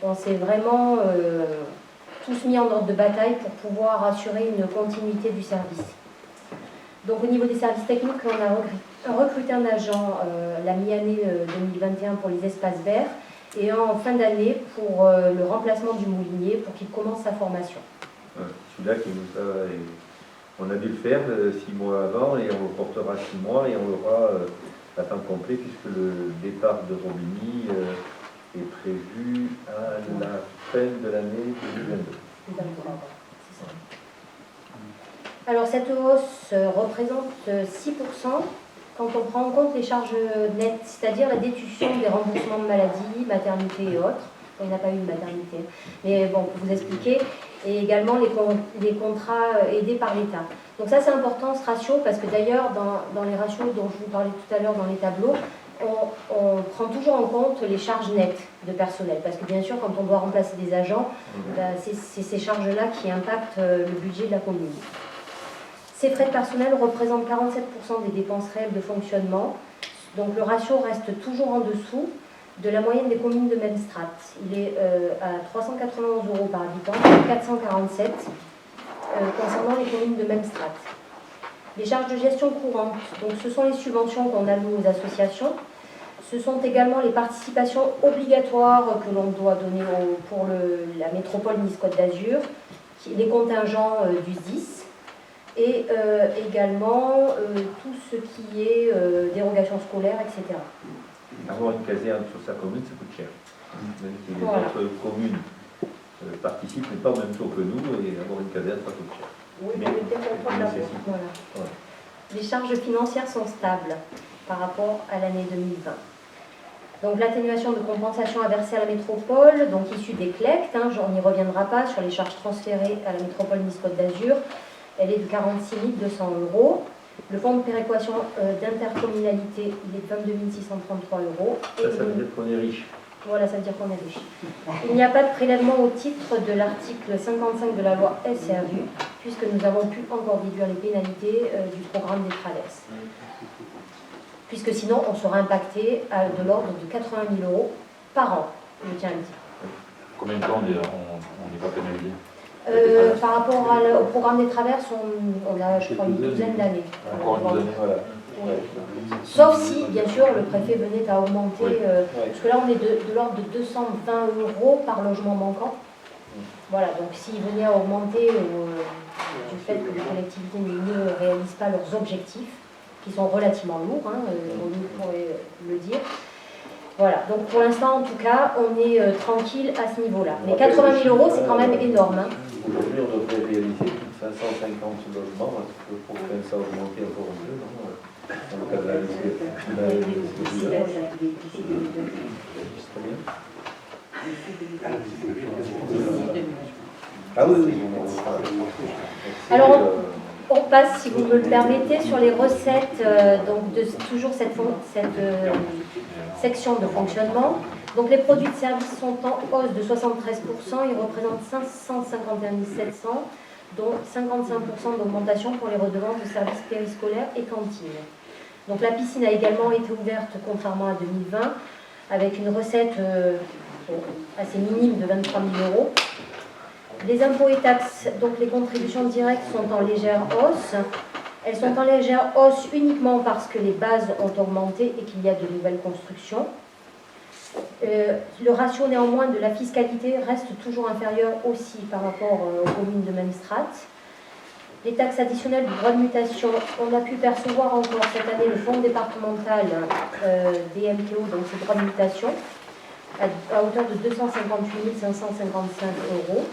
Speaker 5: on s'est vraiment tous mis en ordre de bataille pour pouvoir assurer une continuité du service. Donc au niveau des services techniques, on a recruté un agent la mi-année 2021 pour les espaces verts et en fin d'année pour le remplacement du moulinier pour qu'il commence sa formation.
Speaker 1: Celui-là on a dû le faire 6 mois avant et on le portera 6 mois et on l'aura à temps complet puisque le départ de Robigny est prévu à la fin de l'année 2022.
Speaker 5: Alors cette hausse représente 6% quand on prend en compte les charges nettes, c'est-à-dire la déduction des remboursements de maladie, maternité et autres. Il n'y a pas eu de maternité, mais bon, pour vous expliquer, et également les contrats aidés par l'État. Donc ça c'est important ce ratio, parce que d'ailleurs dans les ratios dont je vous parlais tout à l'heure dans les tableaux, on prend toujours en compte les charges nettes de personnel, parce que bien sûr quand on doit remplacer des agents, c'est ces charges-là qui impactent le budget de la commune. Ces frais de personnel représentent 47% des dépenses réelles de fonctionnement, donc le ratio reste toujours en dessous de la moyenne des communes de même strate. Il est à 391 € par habitant, 447 concernant les communes de même strate. Les charges de gestion courante, donc ce sont les subventions qu'on alloue aux associations, Ce sont également les participations obligatoires que l'on doit donner pour la métropole Nice-Côte d'Azur, les contingents du SDIS, et également tout ce qui est dérogation scolaire, etc.
Speaker 1: Avoir une caserne sur sa commune, ça coûte cher. Même si les
Speaker 5: Voilà.
Speaker 1: autres communes participent, mais pas au même taux que nous, et avoir une caserne, ça coûte cher.
Speaker 2: Oui,
Speaker 1: Mais-
Speaker 2: mais le développement de la voie.
Speaker 5: Voilà.
Speaker 1: Ouais.
Speaker 5: Les charges financières sont stables par rapport à l'année 2020. Donc l'atténuation de compensation à verser à la métropole, donc issue des CLECT, on n'y reviendra pas sur les charges transférées à la métropole Nice-Côte d'Azur, elle est de 46 200 €. Le fonds de péréquation d'intercommunalité, il est de 22 633 €.
Speaker 1: Ça veut dire qu'on est riche.
Speaker 5: Voilà, ça veut dire qu'on est riche. Il n'y a pas de prélèvement au titre de l'article 55 de la loi SRU, puisque nous avons pu encore déduire les pénalités du programme des traverses. Puisque sinon, on sera impacté de l'ordre de 80 000 € par an, je tiens à le dire.
Speaker 4: Combien de temps on n'est pas pénalisé?
Speaker 5: Par rapport au programme des traverses, on a, je crois, une douzaine d'années.
Speaker 4: Encore une douzaine.
Speaker 1: Voilà.
Speaker 5: Oui. Sauf si, bien sûr, le préfet venait à augmenter,
Speaker 4: Oui.
Speaker 5: parce que là, on est de l'ordre de 220 € par logement manquant. Voilà, donc s'il venait à augmenter du fait que les collectivités ne réalisent pas leurs objectifs, qui sont relativement lourds, on pourrait le dire. Voilà, donc pour l'instant, en tout cas, on est tranquille à ce niveau-là. Mais 80 000 €, c'est quand même énorme.
Speaker 1: Aujourd'hui, on devrait réaliser plus de 550 logements, parce que pour que ça augmente encore un peu, non dans le cadre de la Ah oui, oui.
Speaker 5: Alors, on passe, si vous me le permettez, sur les recettes donc de toujours cette section de fonctionnement. Donc les produits de service sont en hausse de 73%, ils représentent 551 700, dont 55% d'augmentation pour les redevances de services périscolaires et cantines. Donc la piscine a également été ouverte contrairement à 2020, avec une recette assez minime de 23 000 €. Les impôts et taxes, donc les contributions directes, sont en légère hausse. Elles sont en légère hausse uniquement parce que les bases ont augmenté et qu'il y a de nouvelles constructions. Le ratio néanmoins de la fiscalité reste toujours inférieur aussi par rapport aux communes de même strate. Les taxes additionnelles du droit de mutation, on a pu percevoir encore cette année le fonds départemental des MTO, donc ces droits de mutation, à hauteur de 258 555 €.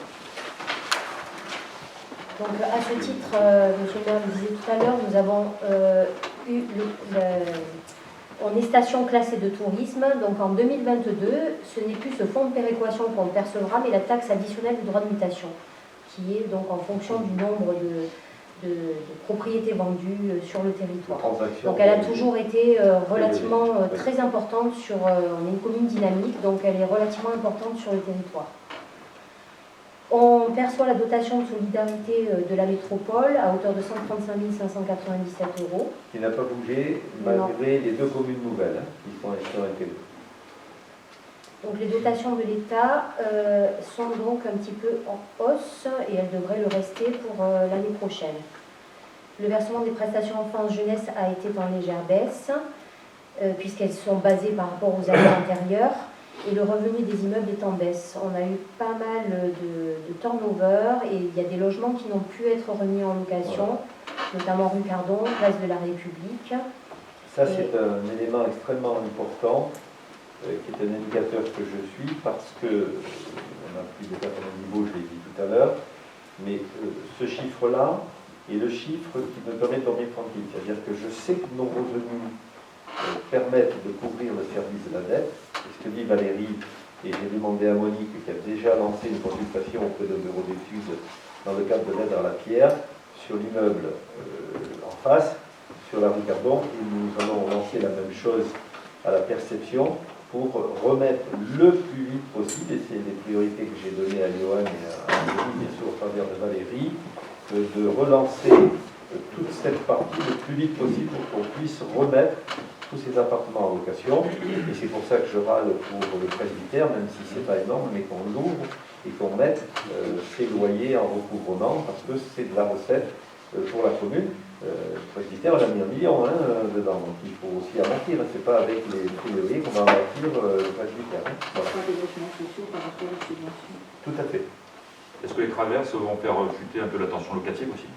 Speaker 5: Donc à ce titre, monsieur le maire le disait tout à l'heure, nous avons eu on est station classée de tourisme, donc en 2022, ce n'est plus ce fonds de péréquation qu'on percevra, mais la taxe additionnelle du droit de mutation, qui est donc en fonction du nombre de propriétés vendues sur le territoire. Donc elle a toujours été relativement très importante sur, on est une commune dynamique, donc elle est relativement importante sur le territoire. On perçoit la dotation de solidarité de la métropole à hauteur de 135 597 €.
Speaker 1: Qui n'a pas bougé malgré les deux communes nouvelles qui sont intégrées.
Speaker 5: Donc les dotations de l'État sont donc un petit peu en hausse et elles devraient le rester pour l'année prochaine. Le versement des prestations enfance-jeunesse a été en légère baisse puisqu'elles sont basées par rapport aux années antérieures. Et le revenu des immeubles est en baisse. On a eu pas mal de turnover et il y a des logements qui n'ont pu être remis en location, notamment rue Cardon, place de la République.
Speaker 1: Ça, c'est un élément extrêmement important, qui est un indicateur que je suis, parce que, on a plus de 90 baux, je l'ai dit tout à l'heure, mais ce chiffre-là est le chiffre qui me permet de dormir tranquille. C'est-à-dire que je sais que nos revenus permettent de couvrir le service de la dette. Et ce que dit Valérie, et j'ai demandé à Monique, qui a déjà lancé une consultation auprès de bureau d'études dans le cadre de l'aide à la pierre, sur l'immeuble en face, sur la rue Cardon, et nous allons lancer la même chose à la perception pour remettre le plus vite possible, et c'est les priorités que j'ai données à Johan et à Monique, bien sûr, au travers de Valérie, de relancer toute cette partie le plus vite possible pour qu'on puisse remettre tous ces appartements en location, et c'est pour ça que je râle pour le presbytère, même si c'est pas énorme, mais qu'on l'ouvre et qu'on mette ces loyers en recouvrement, parce que c'est de la recette pour la commune, Le critère, on a mis 1 million dedans, donc il faut aussi amortir. C'est pas avec les prix éoliens qu'on va amortir le presbytère. Voilà.
Speaker 7: Pas des logements sociaux par rapport aux subventions.
Speaker 1: Tout à fait.
Speaker 4: Est-ce que les traverses vont faire chuter un peu la tension locative aussi?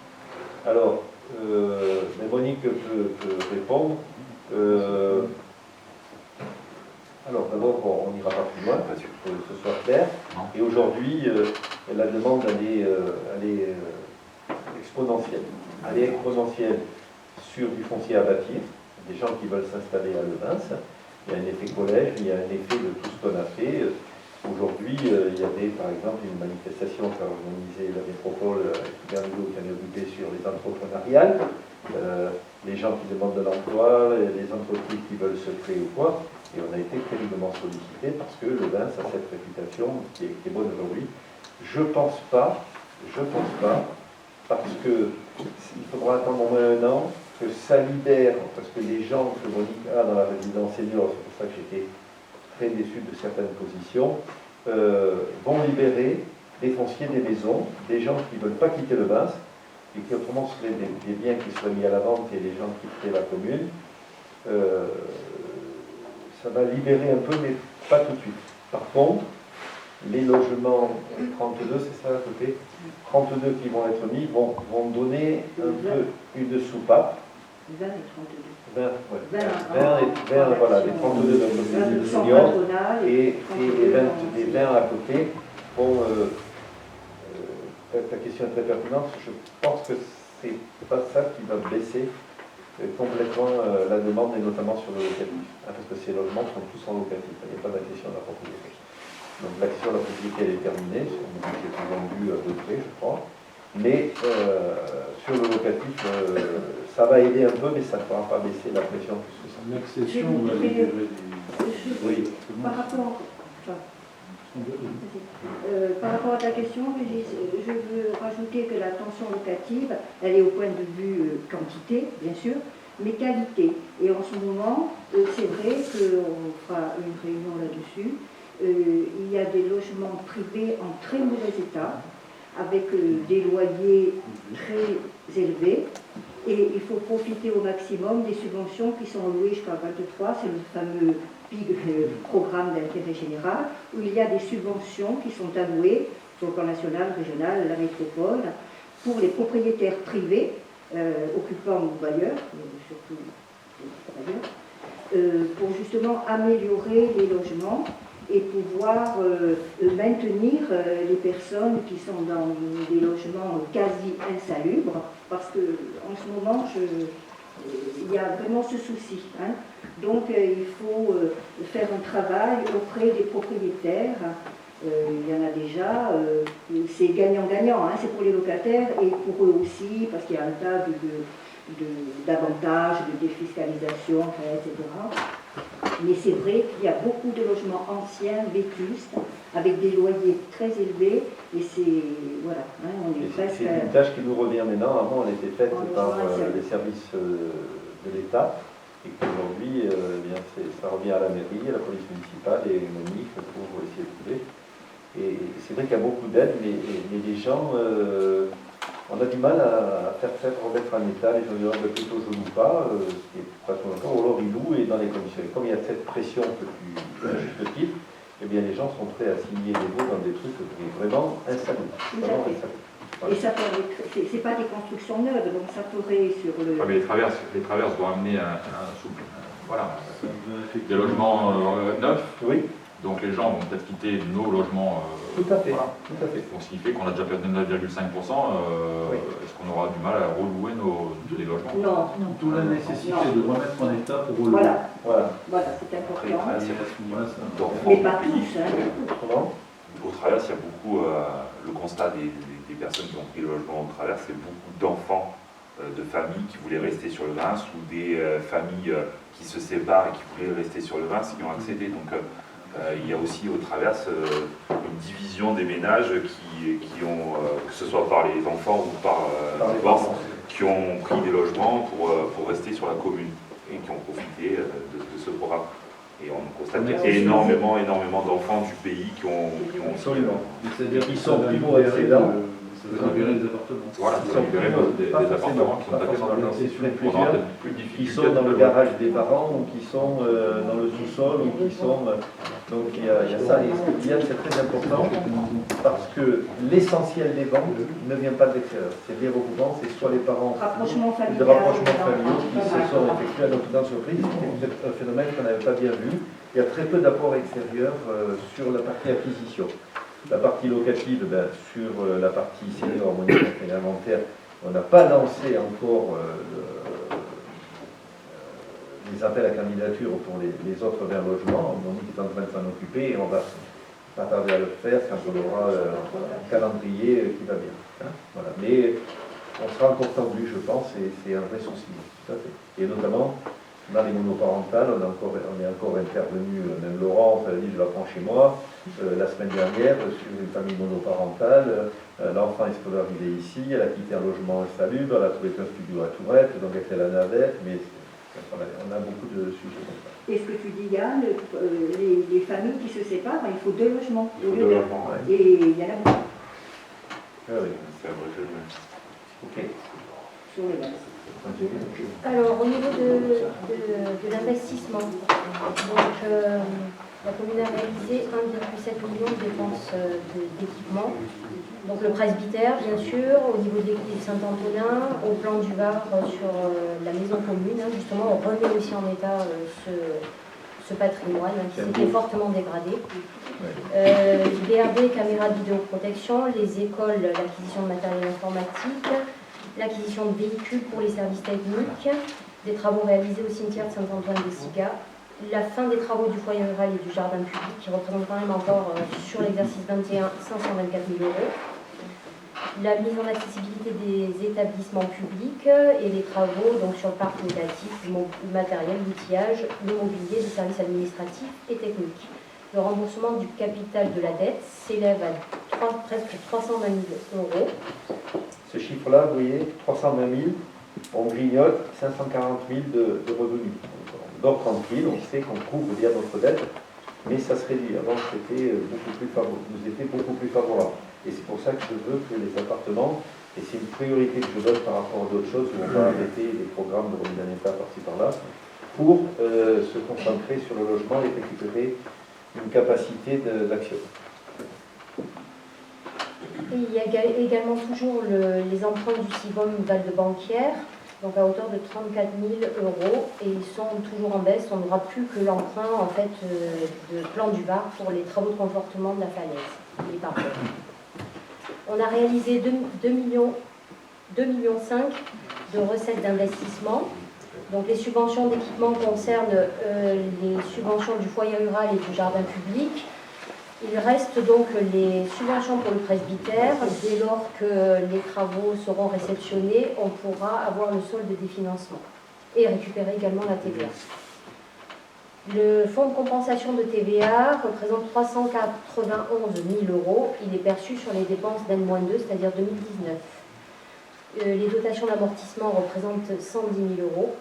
Speaker 1: Alors, mais Monique peut répondre. Alors d'abord, on n'ira pas plus loin, parce que ce soit clair.
Speaker 4: Non.
Speaker 1: Et aujourd'hui, la demande, elle est exponentielle. Elle est exponentielle sur du foncier à bâtir, des gens qui veulent s'installer à Levens. Il y a un effet collège, il y a un effet de tout ce qu'on a fait. Aujourd'hui, il y avait par exemple une manifestation qu'a organisée la métropole avec Bermudo qui avait occupé sur les entrepreneuriales, les gens qui demandent de l'emploi, les entreprises qui veulent se créer ou quoi. Et on a été terriblement sollicité parce que Levens a cette réputation qui est bonne aujourd'hui. Je pense pas, parce que il faudra attendre au moins 1 an que ça libère, parce que les gens que Monique a dans la résidence senior, c'est pour ça que j'étais très déçu de certaines positions, vont libérer des fonciers, des maisons, des gens qui ne veulent pas quitter Levens et qui autrement seraient des biens qui seraient mis à la vente et les gens quitteraient la commune. Ça va libérer un peu, mais pas tout de suite. Par contre, les logements 32, c'est ça à côté, 32 qui vont être mis, vont donner un peu une soupape.
Speaker 7: 20 et 32.
Speaker 1: 20, voilà, les 32 de côté du senior et les 20 à côté. Bon, ta question est très pertinente. Je pense que c'est pas ça qui va baisser complètement la demande, et notamment sur le locatif. Parce que ces logements sont tous en locatif, il n'y a pas d'accession à la propriété. Donc l'accession à la propriété, elle est terminée, c'est tout vendu à peu près, je crois. Mais sur le locatif, ça va aider un peu, mais ça ne fera pas baisser la pression plus que ça.
Speaker 3: L'accession va libérer des...
Speaker 1: Oui.
Speaker 7: Par rapport à ta question, Régis, je veux rajouter que la tension locative, elle est au point de vue quantité, bien sûr, mais qualité. Et en ce moment, c'est vrai qu'on fera une réunion là-dessus. Il y a des logements privés en très mauvais état, avec des loyers très élevés. Et il faut profiter au maximum des subventions qui sont allouées jusqu'à 23, c'est le fameux PIG, programme d'intérêt général, où il y a des subventions qui sont allouées sur le plan national, régional, la métropole, pour les propriétaires privés, occupants ou bailleurs, surtout bailleurs, pour justement améliorer les logements et pouvoir maintenir les personnes qui sont dans des logements quasi insalubres, parce qu'en ce moment, il y a vraiment ce souci. Hein. Donc, il faut faire un travail auprès des propriétaires. Il y en a déjà, c'est gagnant-gagnant, hein. C'est pour les locataires et pour eux aussi, parce qu'il y a un tas d'avantages, de défiscalisation, etc. Mais c'est vrai qu'il y a beaucoup de logements anciens, vétustes, avec des loyers très élevés, et c'est, voilà, hein, on est presque...
Speaker 1: C'est une tâche qui nous revient maintenant. Avant, elle était faite par les services de l'État, et qu'aujourd'hui, ça revient à la mairie, à la police municipale et Monique pour essayer de trouver. Et c'est vrai qu'il y a beaucoup d'aides, mais les gens... on a du mal à faire remettre en état, les gens disent plutôt je loue pas, ce qui est pas tout encore, ou alors ils louent et dans les conditions. Et comme il y a cette pression que tu as juste titre, eh bien les gens sont prêts à signer des baux dans des trucs qui sont vraiment insalubres. Voilà.
Speaker 7: Et ça c'est pas des constructions neuves, donc ça ferait sur le...
Speaker 4: Ouais, mais les traverses vont amener voilà, des logements neufs.
Speaker 1: Oui.
Speaker 4: Donc les gens vont peut-être quitter nos logements.
Speaker 1: Tout à fait.
Speaker 4: Voilà.
Speaker 1: Tout à fait.
Speaker 4: Donc ce qui fait qu'on a déjà perdu 9,5%.
Speaker 1: Oui.
Speaker 4: Est-ce qu'on aura du mal à relouer les logements?
Speaker 7: Non.
Speaker 3: D'où la nécessité de remettre en état pour relouer.
Speaker 7: Voilà, c'est important.
Speaker 3: Mais
Speaker 7: pas tous. Hein.
Speaker 1: Comment?
Speaker 8: Au travers, il y a beaucoup, le constat des personnes qui ont pris le logement au travers, c'est beaucoup d'enfants de familles qui voulaient rester sur le Vins ou des familles qui se séparent et qui voulaient rester sur le Vins qui ont accédé. Donc il y a aussi au travers une division des ménages qui ont, que ce soit par les enfants ou par les parents, qui ont pris des logements pour rester sur la commune et qui ont profité de ce programme. Et on constate qu'il y a énormément d'enfants du pays qui ont
Speaker 1: Absolument.
Speaker 3: C'est-à-dire
Speaker 1: qu'ils sont primo-accédants.
Speaker 3: Ça va virer les appartements.
Speaker 4: Voilà,
Speaker 1: Ils
Speaker 4: ça
Speaker 1: sont
Speaker 4: va libérer des appartements qui sont tapés dans le jardin.
Speaker 1: c'est sur les
Speaker 4: On aura
Speaker 1: plusieurs
Speaker 4: peut-être plus de
Speaker 1: qui
Speaker 4: difficultés
Speaker 1: sont dans le
Speaker 4: de-
Speaker 1: garage des parents ou qui sont dans le sous-sol ou qui sont... donc il y a ça. Et ce que dit Yann, c'est très important parce que l'essentiel des ventes ne vient pas de l'extérieur. C'est des regroupements, c'est soit les parents
Speaker 7: Rapprochement
Speaker 1: de
Speaker 7: familial.
Speaker 1: rapprochements familiaux qui se sont effectués à notre entreprise. C'est un phénomène qu'on n'avait pas bien vu. Il y a très peu d'apports extérieurs sur la partie acquisition. La partie locative, sur la partie senior, harmonie et l'inventaire, on n'a pas lancé encore les appels à candidature pour les autres 20 logements. On dit qu'il est en train de s'en occuper et on va pas tarder à le faire quand on aura un calendrier qui va bien. Hein, voilà. Mais on sera encore tendu, je pense, et c'est un vrai souci. Tout à fait. Et notamment, dans les monoparentales, on est encore intervenu, même Laurent, on a dit je la prends chez moi, la semaine dernière, sur une famille monoparentale, l'enfant est scolarisé ici, elle a quitté un logement insalubre, elle a trouvé un studio à Tourette, donc elle fait la navette, mais on a beaucoup de sujets comme ça.
Speaker 7: Et ce que tu dis, Yann, les familles qui se séparent, il faut 2 logements.
Speaker 8: Au lieu de l'enfant, ouais.
Speaker 7: Et il y en a beaucoup
Speaker 1: Ah oui,
Speaker 8: C'est un vrai phénomène.
Speaker 1: ok.
Speaker 7: sur les bases.
Speaker 5: Alors, au niveau de l'investissement, donc, la commune a réalisé 1,7 million de dépenses d'équipement. Donc le presbytère, bien sûr, au niveau de l'église Saint-Antonin, au plan du Var sur la maison commune. Hein, justement, on remet aussi en état ce patrimoine qui s'était fortement dégradé. BRD, caméras de vidéoprotection, les écoles, l'acquisition de matériel informatique, l'acquisition de véhicules pour les services techniques, des travaux réalisés au cimetière de Saint-Antoine-des-Sigas, la fin des travaux du foyer rural et du jardin public, qui représentent quand même encore sur l'exercice 21 524 000 euros, la mise en accessibilité des établissements publics et les travaux donc, sur le parc locatif, le matériel, l'outillage, le mobilier des services administratifs et techniques. Le remboursement du capital de la dette s'élève à presque 320 000 euros.
Speaker 1: Ce chiffre-là, vous voyez, 320 000, on grignote 540 000 de revenus. On dort tranquille, on sait qu'on couvre bien notre dette, mais ça se réduit. Avant, c'était nous était beaucoup plus favorable. Et c'est pour ça que je veux que les appartements, et c'est une priorité que je donne par rapport à d'autres choses où on va arrêter les programmes de remise en état par-ci par-là, pour se concentrer sur le logement et récupérer une capacité d'action.
Speaker 5: Et il y a également toujours les emprunts du CIBOM Val de Banquière, donc à hauteur de 34 000 euros, et ils sont toujours en baisse. On n'aura plus que l'emprunt en fait de plan du Var pour les travaux de confortement de la falaise, les parcours. On a réalisé 2,5 millions de recettes d'investissement. Donc les subventions d'équipement concernent les subventions du foyer rural et du jardin public. Il reste donc les subventions pour le presbytère. Dès lors que les travaux seront réceptionnés, on pourra avoir le solde des financements et récupérer également la TVA. Le fonds de compensation de TVA représente 391 000 euros. Il est perçu sur les dépenses d'N-2, c'est-à-dire 2019. Les dotations d'amortissement représentent 110 000 euros.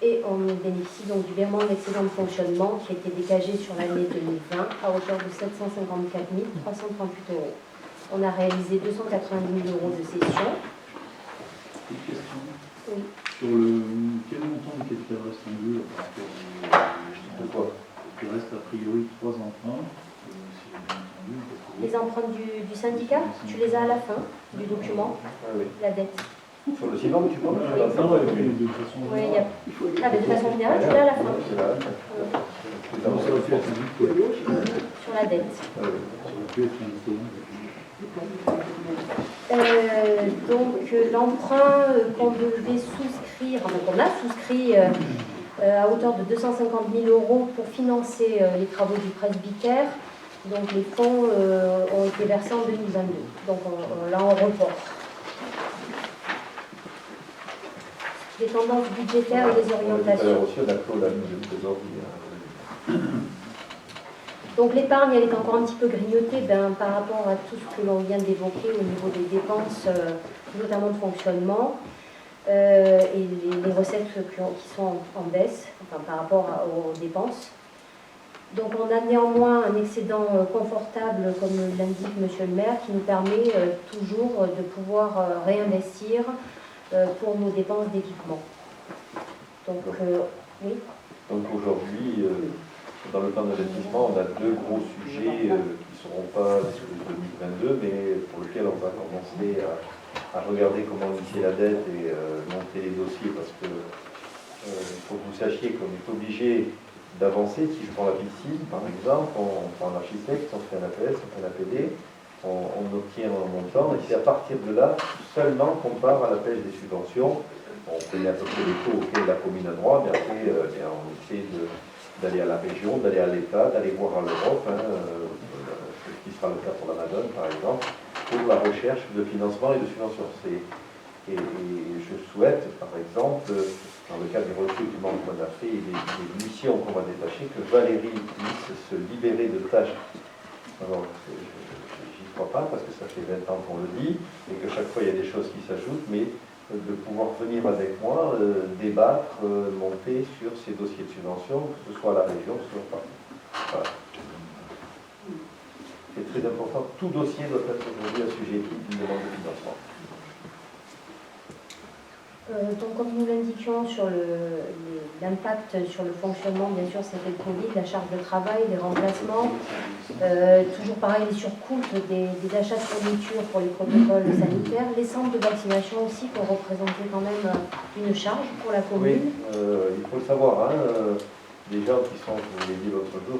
Speaker 5: Et on bénéficie donc du virement de l'excédent de fonctionnement qui a été dégagé sur l'année 2020 à hauteur de 754 338 euros. On a réalisé 290 000 euros de cession.
Speaker 3: Une question.
Speaker 5: Oui.
Speaker 3: Sur quel montant de capital reste en jeu par rapport
Speaker 1: De quoi?
Speaker 3: Il reste a priori 3 emprunts. Si j'ai bien entendu,
Speaker 5: Les emprunts du syndicat, tu les as à la fin du document,
Speaker 1: Oui.
Speaker 5: la dette.
Speaker 1: Sur le silence, tu penses?
Speaker 3: À la fin, ouais, de façon
Speaker 5: Oui,
Speaker 3: générale.
Speaker 5: de façon générale, tu l'as à la fin,
Speaker 1: C'est là.
Speaker 3: Non, ça aurait pu être indiqué.
Speaker 5: sur la dette.
Speaker 3: Ça aurait pu être indiqué.
Speaker 5: Donc l'emprunt qu'on devait souscrire, enfin, qu'on a souscrit à hauteur de 250 000 euros pour financer les travaux du presbytère. Donc les fonds ont été versés en 2022. Donc on l'a en report. Les tendances budgétaires et les orientations.
Speaker 1: Aussi, on a clos la ligne de trésorerie.
Speaker 5: Donc l'épargne, elle est encore un petit peu grignotée par rapport à tout ce que l'on vient d'évoquer au niveau des dépenses, notamment de fonctionnement, et les recettes qui sont en baisse enfin, par rapport aux dépenses. Donc on a néanmoins un excédent confortable, comme l'indique Monsieur le maire, qui nous permet toujours de pouvoir réinvestir pour nos dépenses d'équipement. Donc oui.
Speaker 1: Donc aujourd'hui, dans le plan d'investissement, on a deux gros sujets qui ne seront pas sur le 2022, mais pour lesquels on va commencer à regarder comment lisser la dette et monter les dossiers, parce que il faut que vous sachiez qu'on est obligé d'avancer. Si je prends la piscine, par exemple, on prend un architecte, on fait un APS, on fait un APD, on obtient un montant, et c'est à partir de là seulement qu'on part à la pêche des subventions. On paye à peu près les taux auxquels la commune a droit, mais après, on essaie d'aller à la région, d'aller à l'État, d'aller voir à l'Europe, ce qui sera le cas pour la Madone, par exemple, pour la recherche de financement et de subventions. Et je souhaite, par exemple, dans le cadre des recrutements qu'on a fait et des missions qu'on va détacher, que Valérie puisse se libérer de tâches. Alors, j'y crois pas parce que ça fait 20 ans qu'on le dit et que chaque fois il y a des choses qui s'ajoutent, mais de pouvoir venir avec moi, débattre, monter sur ces dossiers de subvention, que ce soit à la région, que ce soit partout. Voilà. C'est très important. Tout dossier doit être aujourd'hui assujetti d'une demande de financement.
Speaker 5: Donc, comme nous l'indiquions sur l'impact sur le fonctionnement, bien sûr, c'était le Covid, la charge de travail, les remplacements, toujours pareil, les surcoûts des achats de fournitures pour les protocoles sanitaires, les centres de vaccination aussi, qui ont représenté quand même une charge pour la commune.
Speaker 1: Oui, il faut le savoir, des gens qui sont, je vous l'ai dit l'autre jour,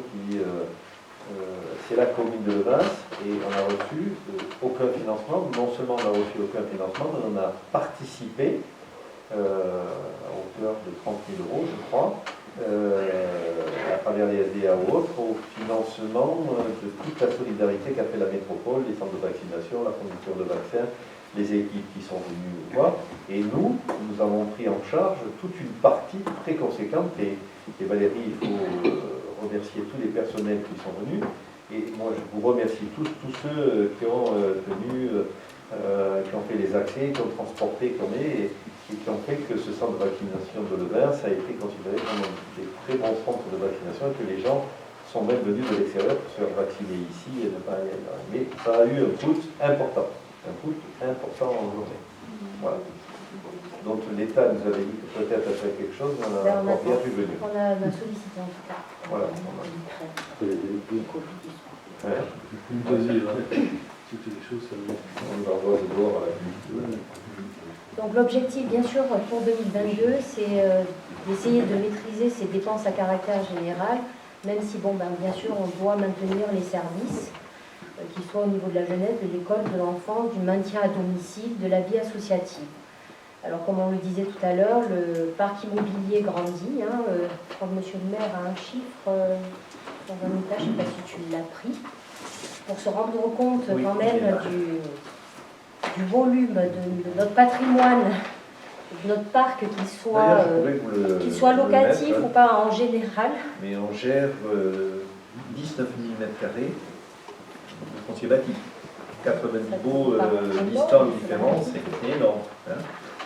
Speaker 1: c'est la commune de Levens, et on n'a reçu aucun financement. Non seulement on n'a reçu aucun financement, mais on a participé à hauteur de 30 000 euros, je crois, à travers les SDA ou autres, au financement de toute la solidarité qu'a fait la métropole, les centres de vaccination, la fourniture de vaccins, les équipes qui sont venues ou quoi. Et nous avons pris en charge toute une partie très conséquente, et Valérie, il faut remercier tous les personnels qui sont venus. Et moi, je vous remercie tous ceux qui ont tenu, qui ont fait les accès, qui ont transporté, et qui ont fait que ce centre de vaccination de Levens a été considéré comme un des très bons centres de vaccination, et que les gens sont même venus de l'extérieur pour se faire vacciner ici et ne pas aller là. Mais ça a eu un coût important en journée. Voilà. Donc l'État nous avait dit que peut-être à faire quelque chose, mais on a encore bien vu venir.
Speaker 5: On a sollicité en tout cas.
Speaker 1: Voilà.
Speaker 3: C'était des choses, ça
Speaker 1: On va voir dehors à la pluie.
Speaker 5: Donc l'objectif, bien sûr, pour 2022, c'est d'essayer de maîtriser ces dépenses à caractère général, même si, bien sûr, on doit maintenir les services, qu'ils soient au niveau de la jeunesse, de l'école, de l'enfant, du maintien à domicile, de la vie associative. Alors, comme on le disait tout à l'heure, le parc immobilier grandit. Je crois que monsieur le maire a un chiffre dans un état, je ne sais pas si tu l'as pris, pour se rendre compte quand même du volume de notre patrimoine, de notre parc, qu'il soit locatif ou pas en général.
Speaker 1: Mais on gère 19 000 m² de foncier bâti. 90 baux distants différents, c'est énorme.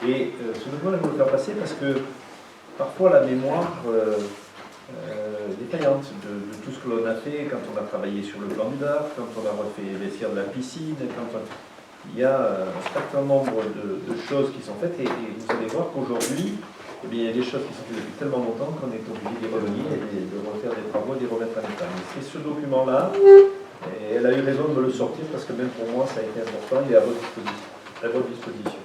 Speaker 1: Et ce document, je veux le faire passer parce que parfois la mémoire détaillante de tout ce que l'on a fait quand on a travaillé sur le plan du DAF, quand on a refait les vestiaires de la piscine, il y a un certain nombre de choses qui sont faites, et vous allez voir qu'aujourd'hui, il y a des choses qui sont faites depuis tellement longtemps qu'on est obligé d'y revenir et de refaire des travaux et de les remettre en état. Mais c'est ce document-là, et elle a eu raison de me le sortir parce que même pour moi ça a été important, il est à votre disposition.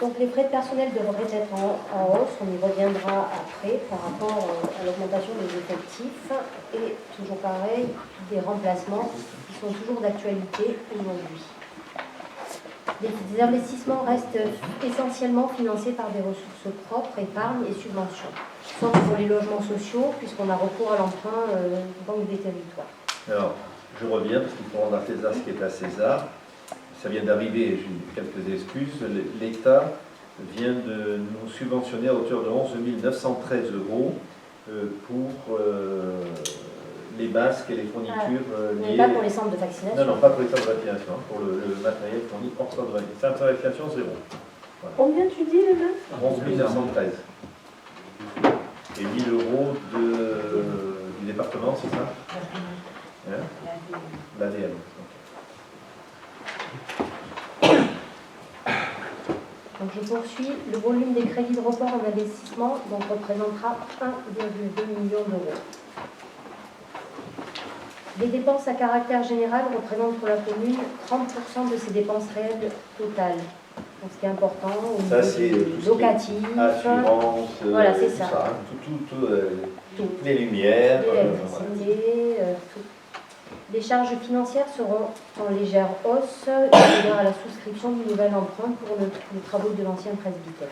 Speaker 5: Donc les frais de personnel devraient être en hausse, on y reviendra après par rapport à l'augmentation des effectifs, et toujours pareil, des remplacements qui sont toujours d'actualité aujourd'hui. Les investissements restent essentiellement financés par des ressources propres, épargne et subventions, sauf pour les logements sociaux, puisqu'on a recours à l'emprunt Banque des Territoires.
Speaker 1: Alors, je reviens, parce qu'il faut rendre à César ce qui est à César. Ça vient d'arriver, j'ai quelques excuses. L'État vient de nous subventionner à hauteur de 11 913 euros pour les masques et les fournitures liées.
Speaker 5: Mais pas pour les centres de vaccination.
Speaker 1: Non, pas pour les centres de vaccination, pour le matériel fourni hors centre de vaccination. Centre de vaccination, zéro. Voilà.
Speaker 2: Combien tu dis, les
Speaker 1: 11 913. Et 1 000 euros de département, c'est ça? Hein? L'ADM.
Speaker 5: Donc je poursuis. Le volume des crédits de report en investissement donc, représentera 1,2 million d'euros. Les dépenses à caractère général représentent pour la commune 30% de ses dépenses réelles totales. Donc ce qui est important au niveau locatif,
Speaker 1: assurance,
Speaker 5: voilà, c'est ça.
Speaker 1: Tout, toutes les lumières.
Speaker 5: L'électricité, tout. Les charges financières seront en légère hausse liées à la souscription d'une nouvelle empreinte pour les travaux de l'ancien presbytère.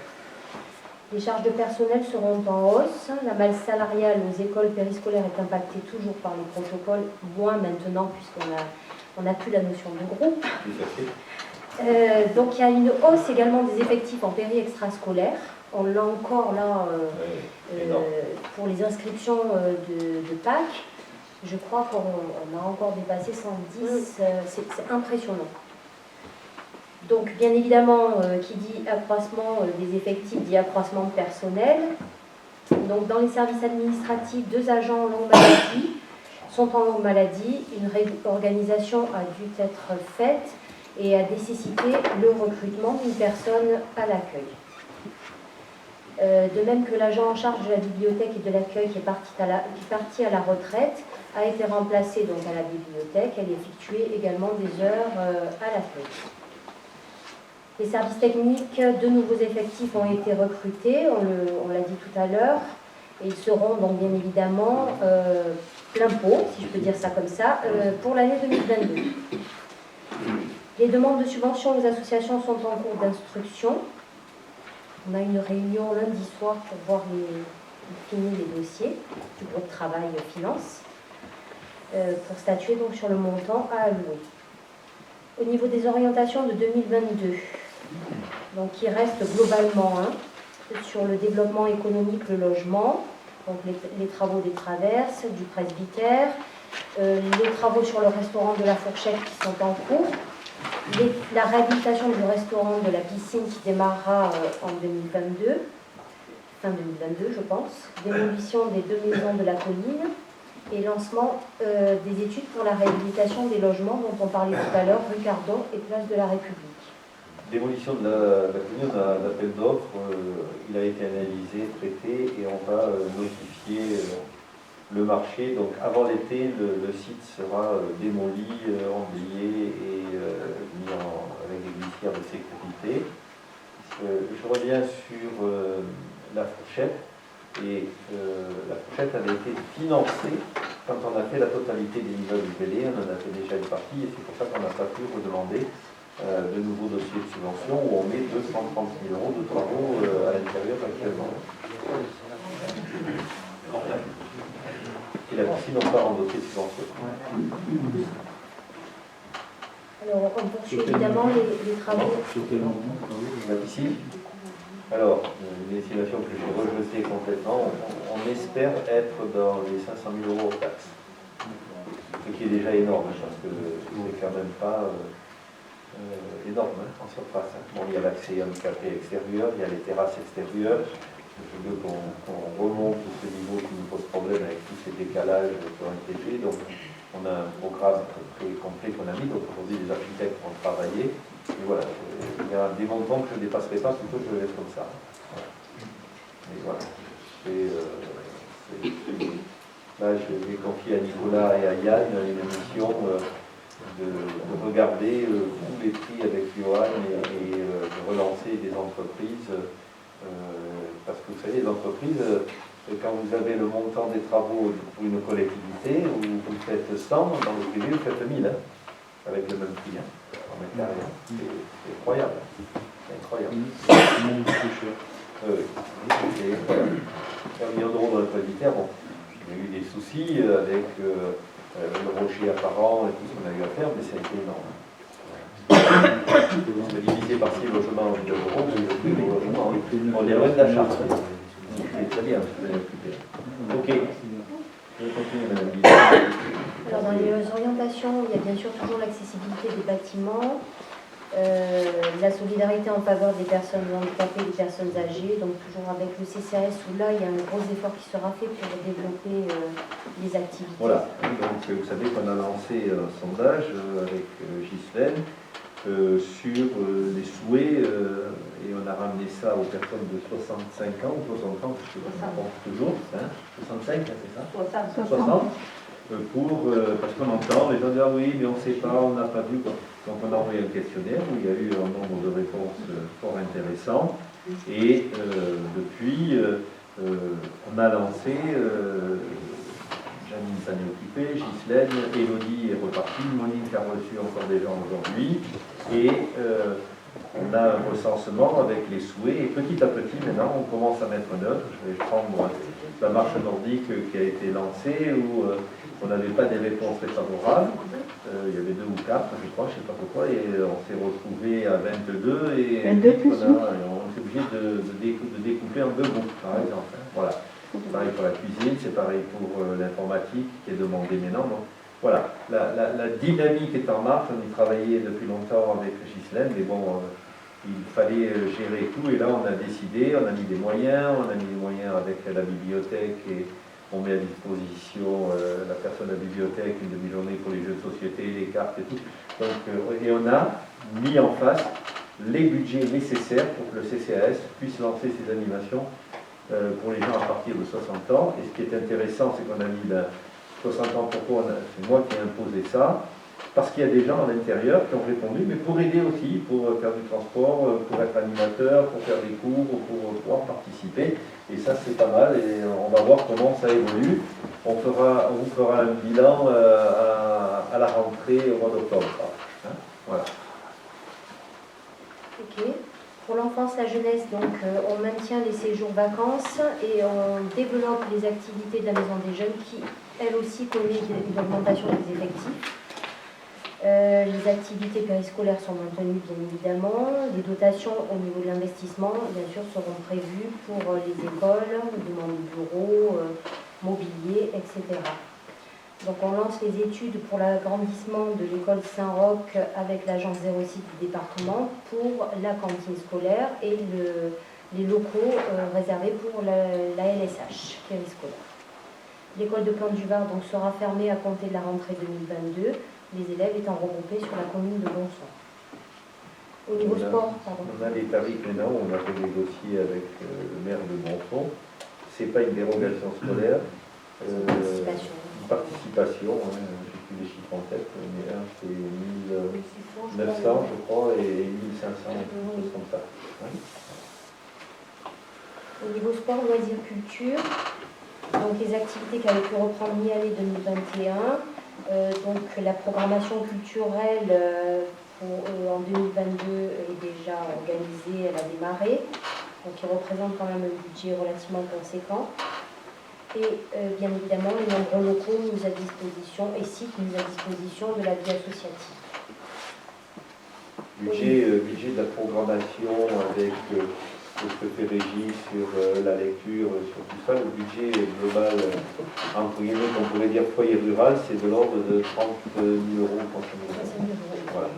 Speaker 5: Les charges de personnel seront en hausse. La masse salariale aux écoles périscolaires est impactée toujours par les protocoles, moins maintenant puisqu'on n'a plus la notion de groupe. Donc il y a une hausse également des effectifs en péri-extrascolaire. On l'a encore là pour les inscriptions de Pâques. Je crois qu'on a encore dépassé 110, c'est impressionnant. Donc, bien évidemment, qui dit accroissement des effectifs, dit accroissement de personnel. Donc, dans les services administratifs, 2 agents en longue maladie sont en longue maladie. Une réorganisation a dû être faite et a nécessité le recrutement d'une personne à l'accueil. De même que l'agent en charge de la bibliothèque et de l'accueil qui est parti à la retraite a été remplacé donc à la bibliothèque. Elle effectuait également des heures à l'accueil. Les services techniques, 2 nouveaux effectifs ont été recrutés, on l'a dit tout à l'heure, et ils seront donc bien évidemment plein pot, si je peux dire ça comme ça, pour l'année 2022. Les demandes de subventions aux associations sont en cours d'instruction. On a une réunion lundi soir pour voir finir les dossiers du groupe travail finance, pour statuer donc sur le montant à allouer. Au niveau des orientations de 2022, donc il reste globalement sur le développement économique, le logement, donc les travaux des traverses, du presbytère, les travaux sur le restaurant de la Fourchette qui sont en cours, la réhabilitation du restaurant de la piscine qui démarrera en 2022, fin 2022 je pense, démolition des 2 maisons de la colline et lancement des études pour la réhabilitation des logements dont on parlait tout à l'heure, rue Cardon et place de la République.
Speaker 1: Démolition de la colline, on a l'appel d'offres, il a été analysé, traité et on va notifier le marché. Donc avant l'été, le site sera démoli, emblayé et mis avec des glissières de sécurité. Je reviens sur la Fourchette. Et la Fourchette avait été financée quand on a fait la totalité des immeubles Bellé, on en a fait déjà une partie et c'est pour ça qu'on n'a pas pu redemander de nouveaux dossiers de subvention où on met 230 000 € de travaux à l'intérieur actuellement. Et la piscine n'a pas en dossier de subvention.
Speaker 5: Alors on poursuit évidemment les travaux.
Speaker 1: La piscine. Alors, une estimation que j'ai rejetée complètement, on espère être dans les 500 000 € hors taxe. Ce qui est déjà énorme, parce que c'est quand même pas énorme en surface. Bon, il y a l'accès handicapé extérieur, il y a les terrasses extérieures. Je veux qu'on remonte ce niveau qui nous pose problème avec tous ces décalages qui ont été faits. Donc, on a un programme très complet qu'on a mis. Donc, aujourd'hui, les architectes vont travailler. Et voilà, il y a des montants que je ne dépasserai pas, plutôt que je vais être comme ça. Voilà. Et voilà. Là, je vais confier à Nicolas et à Yann une mission de regarder tous les prix avec Johan et de relancer des entreprises. Parce que vous savez, les entreprises, quand vous avez le montant des travaux pour une collectivité, vous faites 100, dans le privé, vous faites 1000, avec le même prix. C'est incroyable. C'est incroyable.
Speaker 3: C'est cher.
Speaker 1: C'est incroyable. 1 million d'euros dans le presbytère, bon, il y a eu des soucis avec le rocher apparent et tout ce qu'on a eu à faire, mais ça a été énorme. On a divisé par 6 logements en 1 million d'euros, mais le prix des logements, on est loin de la charte. C'est très bien, ok. Je vais continuer, madame Guillaume.
Speaker 5: Alors dans les orientations, il y a bien sûr toujours l'accessibilité des bâtiments, La solidarité en faveur des personnes handicapées et des personnes âgées, donc toujours avec le CCAS, où là, il y a un gros effort qui sera fait pour développer les activités.
Speaker 1: Voilà, donc vous savez qu'on a lancé un sondage avec Ghislaine sur les souhaits, et on a ramené ça aux personnes de 65 ans ou 60 ans, je ne sais pas si on pense toujours, hein, 65, hein, c'est ça 60. Parce qu'on entend, les gens disent ah oui, mais on ne sait pas, on n'a pas vu. Quoi. Donc on a envoyé un questionnaire où il y a eu un nombre de réponses fort intéressant. Et depuis, on a lancé, Janine s'en est occupée, Ghislaine, Élodie est repartie, Monique a reçu encore des gens aujourd'hui. Et on a un recensement avec les souhaits. Et petit à petit, maintenant, on commence à mettre en œuvre. Je vais prendre la marche nordique qui a été lancée, où on n'avait pas des réponses très favorables. Il y avait 2 ou 4, je crois, je ne sais pas pourquoi, et on s'est retrouvé à 22 et on s'est obligé de découper en 2 groupes, par exemple. Hein. Voilà. C'est pareil pour la cuisine, c'est pareil pour l'informatique qui est demandée maintenant. Donc, voilà, la dynamique est en marche, on y travaillait depuis longtemps avec Ghislaine, mais bon, il fallait gérer tout, et là on a décidé, on a mis des moyens, avec la bibliothèque, et on met à disposition la personne de la bibliothèque une demi-journée pour les jeux de société, les cartes et tout. Donc, et on a mis en face les budgets nécessaires pour que le CCAS puisse lancer ses animations pour les gens à partir de 60 ans. Et ce qui est intéressant, c'est qu'on a mis 60 ans, pourquoi c'est moi qui ai imposé ça, parce qu'il y a des gens à l'intérieur qui ont répondu, mais pour aider aussi, pour faire du transport, pour être animateur, pour faire des cours, pour pouvoir participer. Et ça, c'est pas mal, et on va voir comment ça évolue. On vous fera un bilan à la rentrée au mois d'octobre. Hein, voilà.
Speaker 5: Ok. Pour l'enfance, la jeunesse, donc on maintient les séjours vacances et on développe les activités de la Maison des Jeunes qui, elles aussi, connaissent une augmentation des effectifs. Les activités périscolaires sont maintenues, bien évidemment. Les dotations au niveau de l'investissement, bien sûr, seront prévues pour les écoles, les membres de bureaux, mobilier, etc. Donc on lance les études pour l'agrandissement de l'école Saint-Roch avec l'agence 06 du département pour la cantine scolaire et les locaux réservés pour la LSH, périscolaire. L'école de Plan-du-Var donc sera fermée à compter de la rentrée 2022, les élèves étant regroupés sur la commune de Bonson. Au niveau sport, pardon.
Speaker 1: On a les tarifs maintenant, on a fait des dossiers avec le maire de Bonson. Ce n'est pas une dérogation scolaire. Une participation, hein, j'ai plus les chiffres en tête, mais un c'est 1900 je crois et 1500, quelque chose comme ça. Hein.
Speaker 5: Au niveau sport, loisirs, culture, donc les activités qui avaient pu reprendre mi-année 2021, donc la programmation culturelle en 2022 est déjà organisée, elle a démarré, donc il représente quand même un budget relativement conséquent. Et bien évidemment, les nombreux locaux mis à disposition et sites mis à disposition de la vie associative.
Speaker 1: Budget de la programmation avec ce que fait Régis sur la lecture, sur tout ça, le budget global, entre guillemets, qu'on pourrait dire foyer rural, c'est de l'ordre de 30 000 euros. Voilà.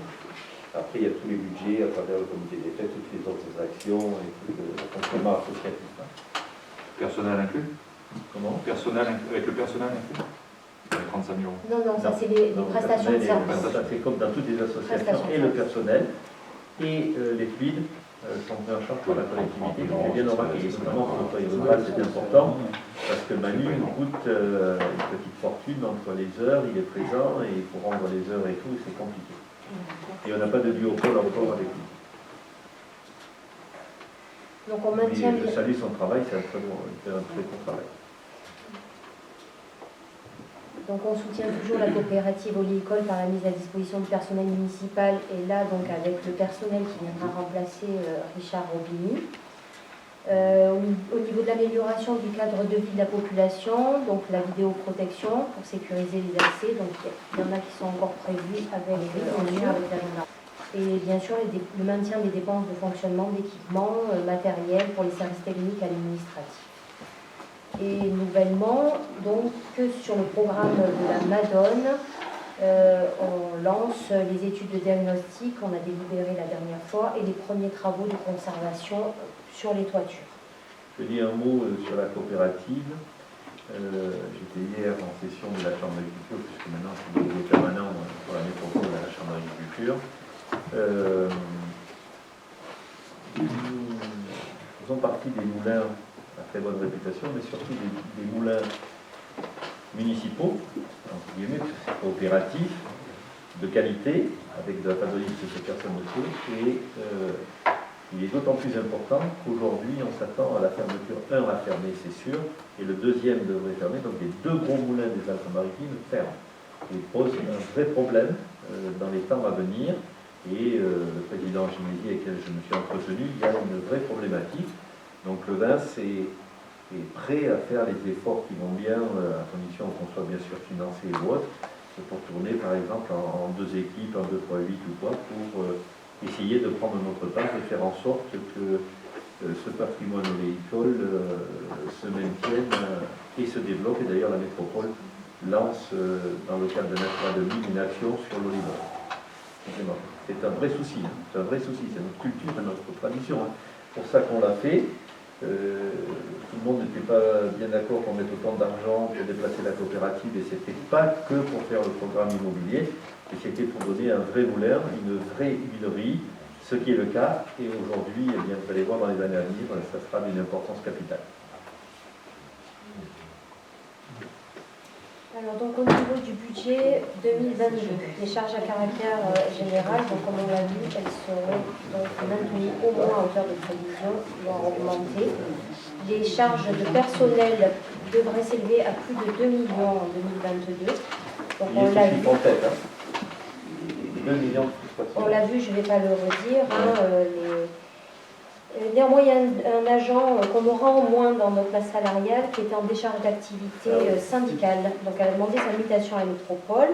Speaker 1: Après, il y a tous les budgets à travers le comité des fêtes, toutes les autres actions et tout le fonctionnement associatif.
Speaker 4: Personnel inclus?
Speaker 1: Comment?
Speaker 4: Avec le personnel inclus? Avec 35 000 euros.
Speaker 5: Non, ça c'est les prestations de services.
Speaker 1: Ça c'est comme dans toutes les associations, et le personnel, et les fluides sont pris en charge par la collectivité. Donc j'ai bien remarqué, notamment pour le foyer rural, c'est important, parce que Manu nous coûte une petite fortune entre les heures, il est présent, et il faut rendre les heures et tout, c'est compliqué. Et on n'a pas de duopole encore avec lui.
Speaker 5: Donc on maintient.
Speaker 1: Je salue son travail, c'est un très bon travail.
Speaker 5: Donc on soutient toujours la coopérative Oléicole par la mise à disposition du personnel municipal et là donc avec le personnel qui viendra remplacer Richard Robini. Au niveau de l'amélioration du cadre de vie de la population, donc la vidéoprotection pour sécuriser les accès, donc il y en a qui sont encore prévus avec la gendarmerie. Et bien sûr le maintien des dépenses de fonctionnement d'équipements matériels pour les services techniques administratifs. Et nouvellement, donc, sur le programme de la Madone, On lance les études de diagnostic, on a délibéré la dernière fois, et les premiers travaux de conservation sur les toitures.
Speaker 1: Je dis un mot sur la coopérative. J'étais hier en session de la Chambre d'agriculture, puisque maintenant c'est le délégué permanent pour la métropole de la Chambre d'agriculture. Nous faisons partie des moulins à très bonne réputation, mais surtout des moulins municipaux, entre guillemets, parce que c'est coopératif, de qualité, avec de la pathologie que personne ne fait, et il est d'autant plus important qu'aujourd'hui on s'attend à la fermeture, un à fermer c'est sûr, et le deuxième devrait fermer, donc les deux gros moulins des Alpes-Maritimes ferment, et posent un vrai problème dans les temps à venir, et le président Ginési avec lequel je me suis entretenu, il y a une vraie problématique, donc le vin est prêt à faire les efforts qui vont bien, à condition qu'on soit bien sûr financé ou autre, pour tourner par exemple en 2 équipes, en 2-3-8 ou quoi, pour essayer de prendre notre temps et faire en sorte que ce patrimoine oléicole se maintienne et se développe. Et d'ailleurs la métropole lance dans le cadre de Natura 2000 une action sur l'olive. C'est un vrai souci, hein. C'est un vrai souci, c'est notre culture et notre tradition. Hein. C'est pour ça qu'on l'a fait. Tout le monde n'était pas bien d'accord qu'on mette autant d'argent pour déplacer la coopérative, et c'était pas que pour faire le programme immobilier, et c'était pour donner un vrai moulin, une vraie huilerie, ce qui est le cas, et aujourd'hui, eh bien, vous allez voir dans les années à venir, ça sera d'une importance capitale.
Speaker 5: Alors donc au niveau du budget 2022, les charges à caractère général, donc comme on l'a vu, elles seront donc maintenues au moins à hauteur de prévision, voire augmentées. Les charges de personnel devraient s'élever à plus de 2 millions en 2022. Donc on l'a vu. On l'a vu, je ne vais pas le redire. Néanmoins, il y a un agent qu'on aura en moins dans notre masse salariale qui était en décharge d'activité syndicale. Donc, elle a demandé sa mutation à la métropole.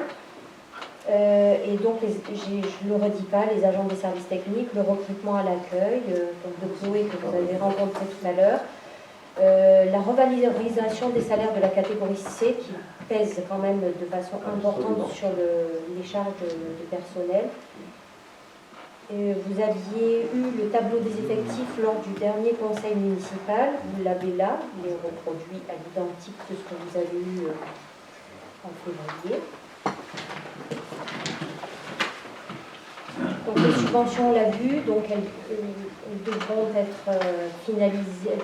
Speaker 5: Et donc, je ne le redis pas, les agents des services techniques, le recrutement à l'accueil, donc de Chloé que vous avez rencontré tout à l'heure, la revalorisation des salaires de la catégorie C qui pèse quand même de façon importante sur les charges de personnel. Vous aviez eu le tableau des effectifs lors du dernier conseil municipal, vous l'avez là, il est reproduit à l'identique de ce que vous avez eu en février. Donc les subventions, on l'a vu, donc elles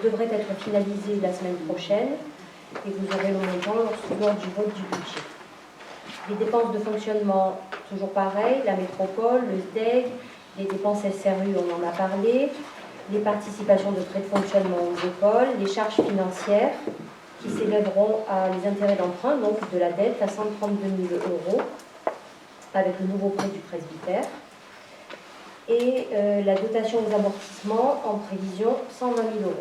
Speaker 5: devraient être finalisées la semaine prochaine, et vous aurez le montant lors du vote du budget. Les dépenses de fonctionnement, toujours pareil, la métropole, le SDEG, les dépenses SRU, on en a parlé, les participations de frais de fonctionnement aux écoles, les charges financières qui s'élèveront à les intérêts d'emprunt, donc de la dette à 132 000 € avec le nouveau prêt du presbytère, et la dotation aux amortissements en prévision 120 000 €.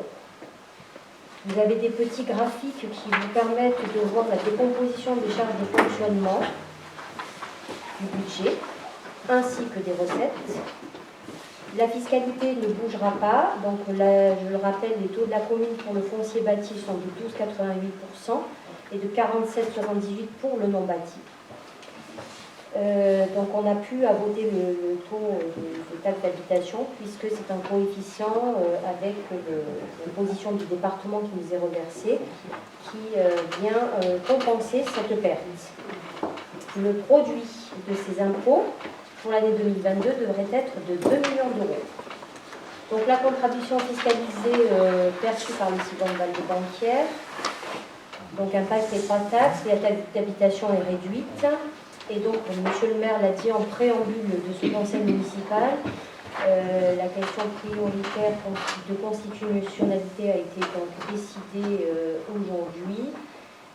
Speaker 5: Vous avez des petits graphiques qui vous permettent de voir la décomposition des charges de fonctionnement du budget, ainsi que des recettes. La fiscalité ne bougera pas, donc là, je le rappelle, les taux de la commune pour le foncier bâti sont de 12,88% et de 47,78% pour le non bâti. Donc on a pu voter le taux de taxe d'habitation, puisque c'est un coefficient avec l'imposition du département qui nous est reversé, qui vient compenser cette perte. Le produit de ces impôts pour l'année 2022 devrait être de 2 millions d'euros. Donc la contribution fiscalisée perçue par le Cibonval de banquière, donc impact et pas taxe, la taxe d'habitation est réduite. Et donc, monsieur le maire l'a dit en préambule de ce conseil municipal, la question prioritaire de constitutionnalité a été donc décidée aujourd'hui,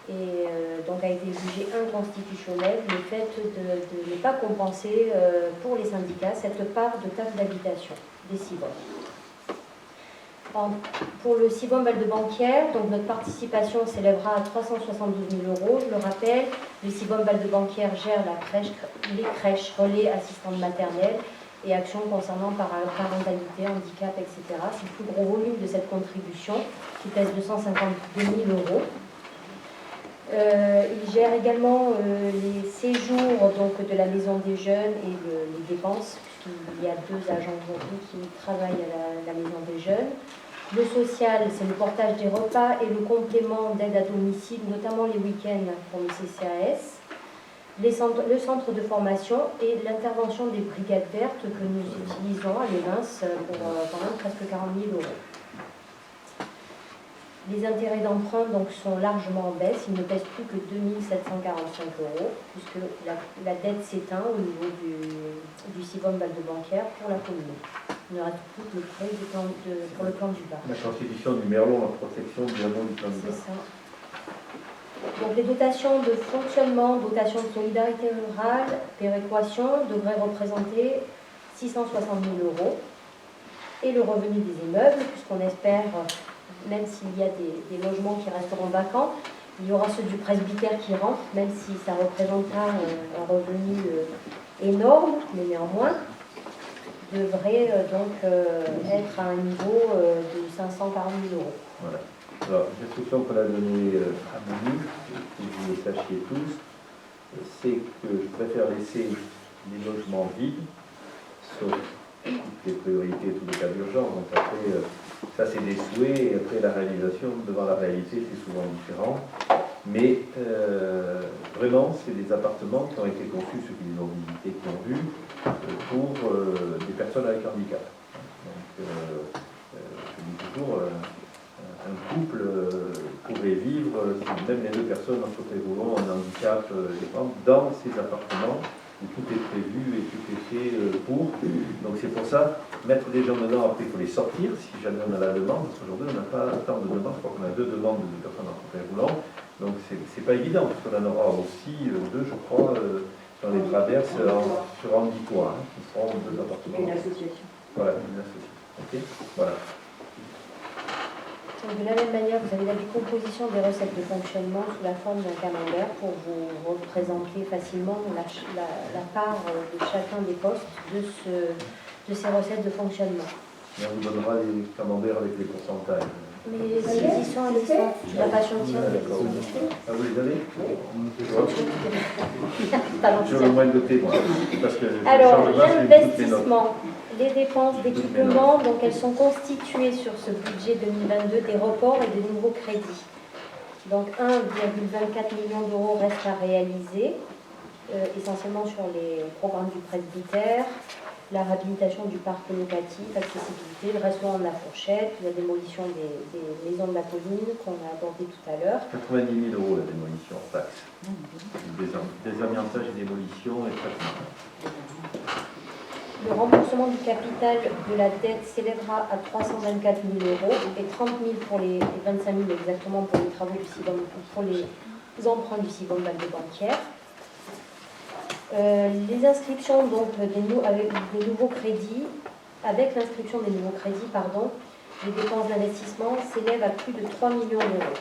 Speaker 5: et donc a été jugé inconstitutionnel le fait de ne pas compenser pour les syndicats cette part de taxe d'habitation des Cibonnes. Pour le Cibonval de banquière, donc notre participation s'élèvera à 372 000 €. Je le rappelle, le Cibonval de banquière gère les crèches, relais, assistantes maternelles et actions concernant parentalité, handicap, etc. C'est le plus gros volume de cette contribution qui pèse 252 000 €. Il gère également les séjours donc, de la maison des jeunes et les dépenses, puisqu'il y a 2 agents aujourd'hui qui travaillent à la maison des jeunes. Le social, c'est le portage des repas et le complément d'aide à domicile, notamment les week-ends pour le CCAS. Le centre de formation et l'intervention des brigades vertes que nous utilisons à l'Evins pour quand même presque 40 000 €. Les intérêts d'emprunt donc, sont largement en baisse, ils ne pèsent plus que 2 745 €, puisque la dette s'éteint au niveau du Sivom Val-de-Banquière pour la commune. Il ne reste plus que le prêt pour le plan du Var.
Speaker 1: La constitution du Merlon, la protection du hameau du plan du Var.
Speaker 5: C'est ça. Donc les dotations de fonctionnement, dotations de solidarité rurale, péréquation devraient représenter 660 000 €. Et le revenu des immeubles, puisqu'on espère, même s'il y a des logements qui resteront vacants, il y aura ceux du presbytère qui rentrent, même si ça ne représente pas un revenu énorme, mais néanmoins, devrait donc être à un niveau de 540 000 €.
Speaker 1: Voilà. Alors, l'instruction qu'on a donnée à Manu, que vous le sachiez tous, c'est que je préfère laisser les logements vides, sauf toutes les priorités, tous les cas d'urgence. Donc après, ça c'est des souhaits, et après la réalisation, devant la réalité, c'est souvent différent. Mais vraiment, c'est des appartements qui ont été conçus, ceux qui les ont visités, qui ont vu, pour des personnes avec handicap. Donc, je dis toujours, un couple pourrait vivre, même les 2 personnes en fauteuil roulant, en handicap, dans ces appartements où tout est prévu et tout est fait pour. Donc c'est pour ça, mettre des gens dedans, après il faut les sortir, si jamais on a la demande, parce qu'aujourd'hui on n'a pas tant de demandes, je crois qu'on a 2 demandes de personnes en fauteuil roulant, donc c'est pas évident, parce qu'on en aura aussi 2, je crois, dans les traverses sur Andicois, qui seront 2 appartements.
Speaker 7: Une association.
Speaker 1: Voilà, une association. Ok, voilà.
Speaker 5: Donc, de la même manière, vous avez la décomposition des recettes de fonctionnement sous la forme d'un camembert pour vous représenter facilement la part de chacun des postes de ces recettes de fonctionnement.
Speaker 1: Et on vous donnera les camemberts avec les pourcentages.
Speaker 5: Mais ils y sont à l'essence, tu n'as pas chantier.
Speaker 1: Ah, vous les avez?
Speaker 5: Pardon,
Speaker 1: Je veux moins de doter, moi. Parce que
Speaker 5: alors,
Speaker 1: le changement, c'est toutes les notes.
Speaker 5: l'investissement, les dépenses d'équipement, donc elles sont constituées sur ce budget 2022 des reports et des nouveaux crédits. Donc 1,24 million d'euros restent à réaliser, essentiellement sur les programmes du presbytère, la réhabilitation du parc locatif, accessibilité, le restaurant de la Fourchette, la démolition des maisons de la colline qu'on a abordé tout à l'heure.
Speaker 1: 90 000 € la démolition en taxe. Désamiantage et démolition et traitement.
Speaker 5: Le remboursement du capital de la dette s'élèvera à 324 000 € et 30 000 pour les 25 000 exactement pour les travaux du Sivom, pour les emprunts du Sivom Val-de-Banquière. Les inscriptions donc avec des nouveaux crédits, avec l'inscription des nouveaux crédits, les dépenses d'investissement s'élèvent à plus de 3 millions d'euros.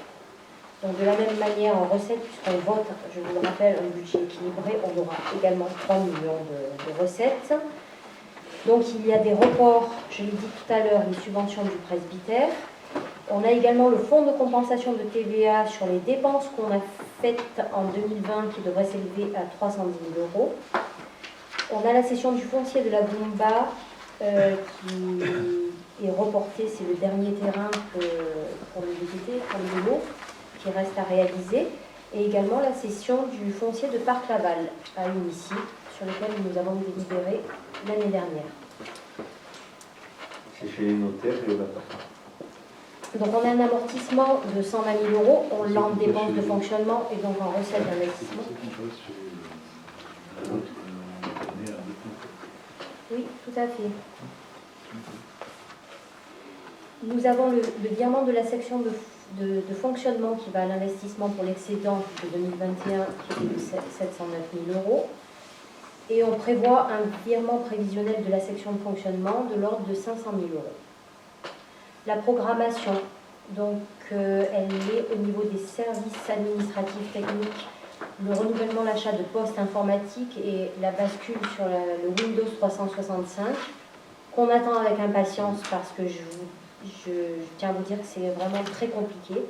Speaker 5: Donc de la même manière en recettes, puisqu'on vote, je vous le rappelle, un budget équilibré, on aura également 3 millions de recettes. Donc il y a des reports, je l'ai dit tout à l'heure, les subventions du presbytère. On a également le fonds de compensation de TVA sur les dépenses qu'on a faites en 2020 qui devrait s'élever à 310 000 €. On a la cession du foncier de la Goumba qui est reportée, c'est le dernier terrain pour le VTT, pour le vélo, qui reste à réaliser. Et également la cession du foncier de Parc Laval à Unici, sur lequel nous avons délibéré l'année dernière.
Speaker 1: C'est chez les notaires et au appartement.
Speaker 5: Donc on a un amortissement de 120 000 €, on l'a en dépenses de fonctionnement et donc en recettes d'investissement. Oui, tout à fait. Nous avons le virement de la section de fonctionnement qui va à l'investissement pour l'excédent de 2021 qui est de 709 000 €. Et on prévoit un virement prévisionnel de la section de fonctionnement de l'ordre de 500 000 €. La programmation, donc elle est au niveau des services administratifs techniques, le renouvellement, l'achat de postes informatiques et la bascule sur le Windows 365, qu'on attend avec impatience parce que je tiens à vous dire que c'est vraiment très compliqué.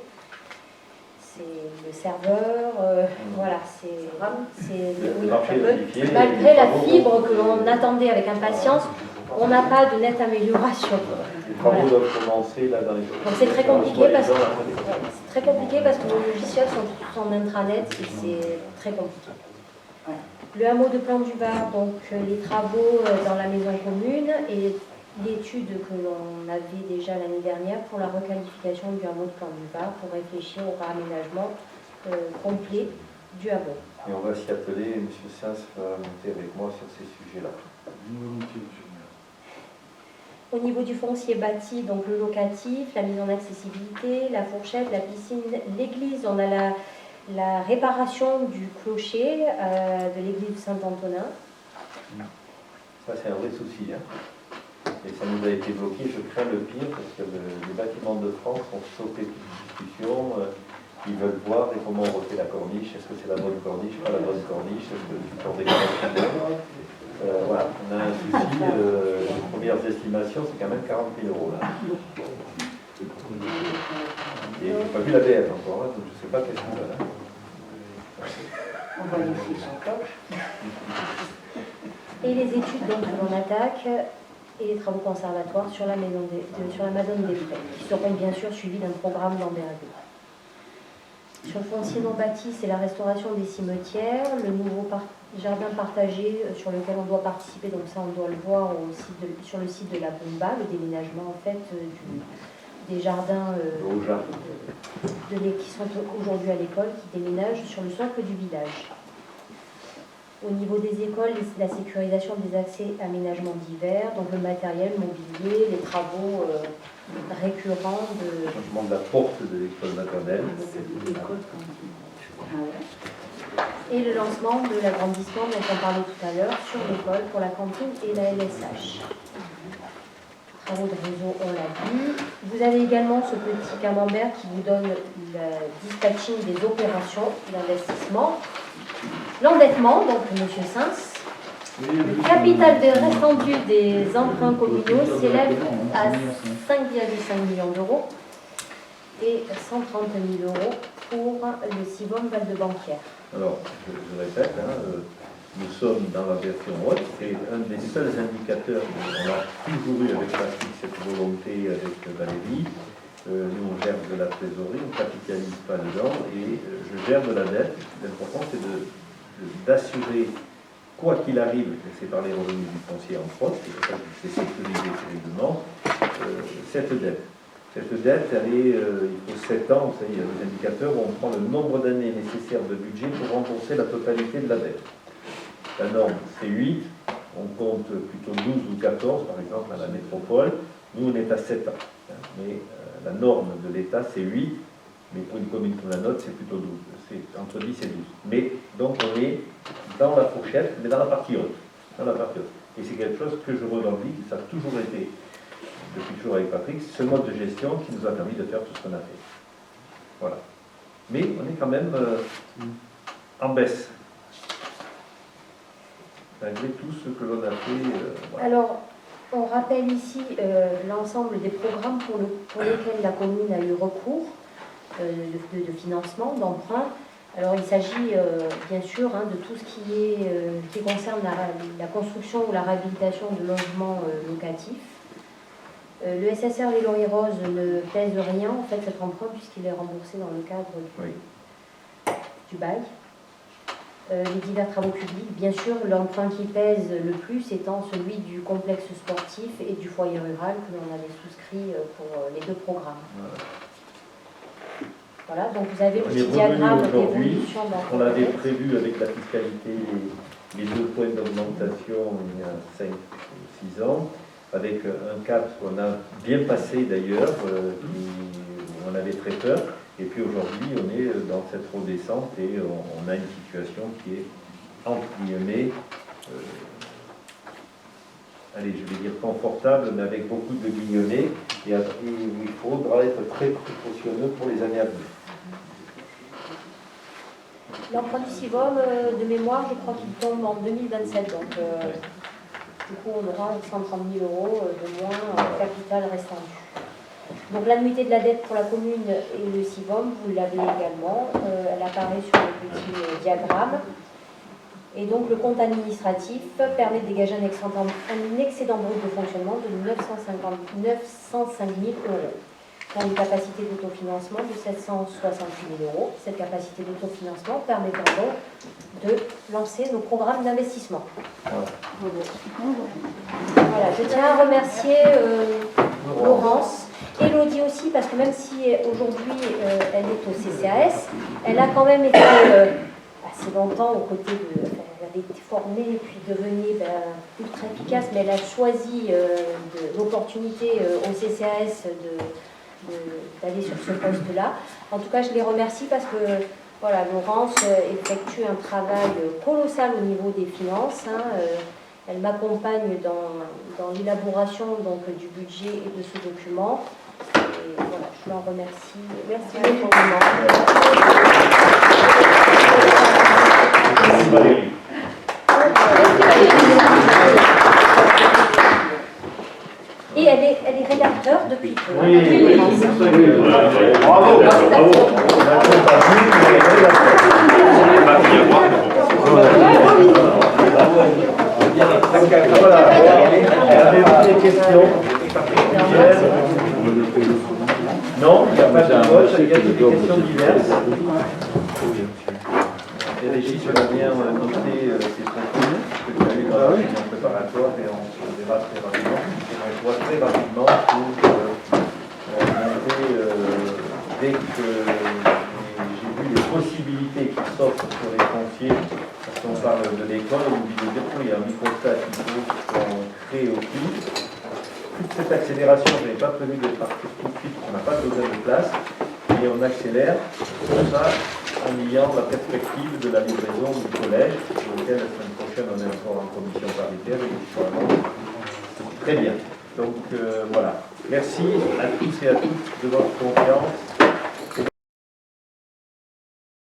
Speaker 5: c'est le serveur, voilà, c'est oui,
Speaker 1: marché modifié,
Speaker 5: malgré
Speaker 1: les
Speaker 5: la
Speaker 1: travaux
Speaker 5: fibre
Speaker 1: vont-
Speaker 5: que l'on attendait avec impatience, on n'a pas de nette amélioration.
Speaker 1: Les travaux
Speaker 5: Voilà.
Speaker 1: doivent commencer là dans les jours.
Speaker 5: Donc c'est très compliqué parce que
Speaker 1: que
Speaker 5: c'est très compliqué parce que nos logiciels sont tous en intranet et c'est très compliqué. Le hameau de Plan du Var, donc les travaux dans la maison commune et l'étude que l'on avait déjà l'année dernière pour la requalification du hameau de Plan du Var pour réfléchir au réaménagement complet du hameau.
Speaker 1: Et on va s'y atteler, M. Sens va monter avec moi sur ces sujets-là.
Speaker 3: Volontiers, monsieur le maire.
Speaker 5: Au niveau du foncier bâti, donc le locatif, la mise en accessibilité, la fourchette, la piscine, l'église, on a la réparation du clocher de l'église de Saint-Antonin.
Speaker 1: Ça, c'est un vrai souci. Hein. Et ça nous a été bloqué. Je crains le pire parce que les bâtiments de France ont sauté toute discussion. Ils veulent voir et comment on refait la corniche. Est-ce que c'est la bonne corniche, pas la bonne corniche? Est-ce que le support des corniches voilà, on a un souci. Les premières estimations, c'est quand même 40 000 € là. Et je n'ai pas vu la DF encore, hein, donc je ne sais pas qu'est-ce qu'on va là.
Speaker 7: On va les fiches encore.
Speaker 5: Et les études donc, que l'on attaque et les travaux conservatoires sur la sur la Madone des Frais, qui seront bien sûr suivis d'un programme d'envergure. Sur le foncier non bâti, c'est la restauration des cimetières, le nouveau jardin partagé sur lequel on doit participer, donc ça on doit le voir sur le site de la Bomba, le déménagement en fait des jardins qui sont aujourd'hui à l'école, qui déménagent sur le socle du village. Au niveau des écoles, la sécurisation des accès aménagements divers, donc le matériel, mobilier, les travaux récurrents
Speaker 1: Le changement de la porte de l'école maternelle.
Speaker 5: et le lancement de l'agrandissement dont on parlait tout à l'heure sur l'école pour la cantine et la LSH. Travaux de réseau, on l'a vu. Vous avez également ce petit camembert qui vous donne le dispatching des opérations d'investissement. L'endettement, donc M. Sens, le capital de restendu des emprunts communaux s'élève à 5,5 millions d'euros et 130 000 € pour le Civum Val-de-Banquière.
Speaker 1: Alors, je répète, nous sommes dans la version haute, c'est un des seuls indicateurs qu'on a toujours eu avec Patrick, cette volonté avec Valérie. Nous, on gère de la trésorerie, on ne capitalise pas dedans, et je gère de la dette. L'important, c'est d'assurer, quoi qu'il arrive, et c'est par les revenus du foncier entre autres, c'est pour ça que c'est sécurisé terriblement, cette dette. Cette dette, elle est, il faut 7 ans, vous savez, il y a des indicateurs où on prend le nombre d'années nécessaires de budget pour rembourser la totalité de la dette. La norme, c'est 8, on compte plutôt 12 ou 14, par exemple, à la métropole. Nous, on est à 7 ans. Mais la norme de l'État, c'est 8, mais pour une commune comme la nôtre, c'est plutôt 12. C'est entre 10 et 12. Mais donc, on est dans la fourchette, mais dans la partie haute. Dans la partie haute. Et c'est quelque chose que je revendique, ça a toujours été, depuis toujours avec Patrick, ce mode de gestion qui nous a permis de faire tout ce qu'on a fait. Voilà. Mais on est quand même en baisse. Malgré tout ce que l'on a fait. Voilà.
Speaker 5: Alors, on rappelle ici l'ensemble des programmes pour lesquels la commune a eu recours de financement, d'emprunt. Alors, il s'agit bien sûr de tout ce qui concerne la construction ou la réhabilitation de logements locatifs. Le SSR Les Lauriers Roses ne pèse rien, en fait, cet emprunt, puisqu'il est remboursé dans le cadre du bail. Les divers travaux publics, bien sûr, l'emprunt qui pèse le plus étant celui du complexe sportif et du foyer rural que l'on avait souscrit pour les 2 programmes. Voilà, donc vous avez le petit diagramme d'évolution.
Speaker 1: On l'avait prévu avec la fiscalité, les 2 points d'augmentation il y a 5 ou 6 ans, avec un cap qu'on a bien passé d'ailleurs, où on avait très peur. Et puis aujourd'hui, on est dans cette redescente et on a une situation qui est, entre guillemets, allez, je vais dire confortable, mais avec beaucoup de guillemets, et où il faudra être très précautionneux pour les années à venir.
Speaker 5: L'emprunt du Civum, de mémoire, je crois qu'il tombe en 2027, donc du coup on aura 130 000 € de moins en capital restendu. Donc l'annuité de la dette pour la commune et le CIVOM, vous l'avez également, elle apparaît sur le petit diagramme. Et donc le compte administratif permet de dégager un excédent brut de fonctionnement de 905 000 euros, pour une capacité d'autofinancement de 768 000 euros. Cette capacité d'autofinancement permettra donc de lancer nos programmes d'investissement. Voilà, je tiens à remercier Laurence, Élodie aussi, parce que même si aujourd'hui elle est au CCAS, elle a quand même été assez longtemps aux côtés de... elle avait été formée puis devenue ultra efficace, mais elle a choisi l'opportunité au CCAS d'aller sur ce poste-là. En tout cas, je les remercie parce que voilà, Laurence effectue un travail colossal au niveau des finances. Elle m'accompagne dans l'élaboration du budget et de ce document. Et voilà, je l'en remercie. Merci beaucoup.
Speaker 1: Merci Valérie.
Speaker 5: Et elle est rédacteur depuis peu.
Speaker 1: Oui, bravo, bravo. Voilà, avez-vous des questions? Non, il n'y a pas de vote, il y a des questions diverses. Et Régis va bien noter ces contenus que tu as eu dans la réunion préparatoire et on se verra très rapidement. Et on voit très rapidement pour montrer, dès que j'ai vu les possibilités qui s'offrent sur les fonciers, parce qu'on parle de l'école, on dit de dire qu'il y a un microstat qu'il faut qu'on crée aussi. Toute cette accélération, je n'avais pas prévu de partir tout de suite, on n'a pas besoin de place, et on accélère tout ça en ayant la perspective de la livraison du collège, sur lequel la semaine prochaine on est encore en commission paritaire, et très bien. Donc voilà. Merci à tous et à toutes de votre confiance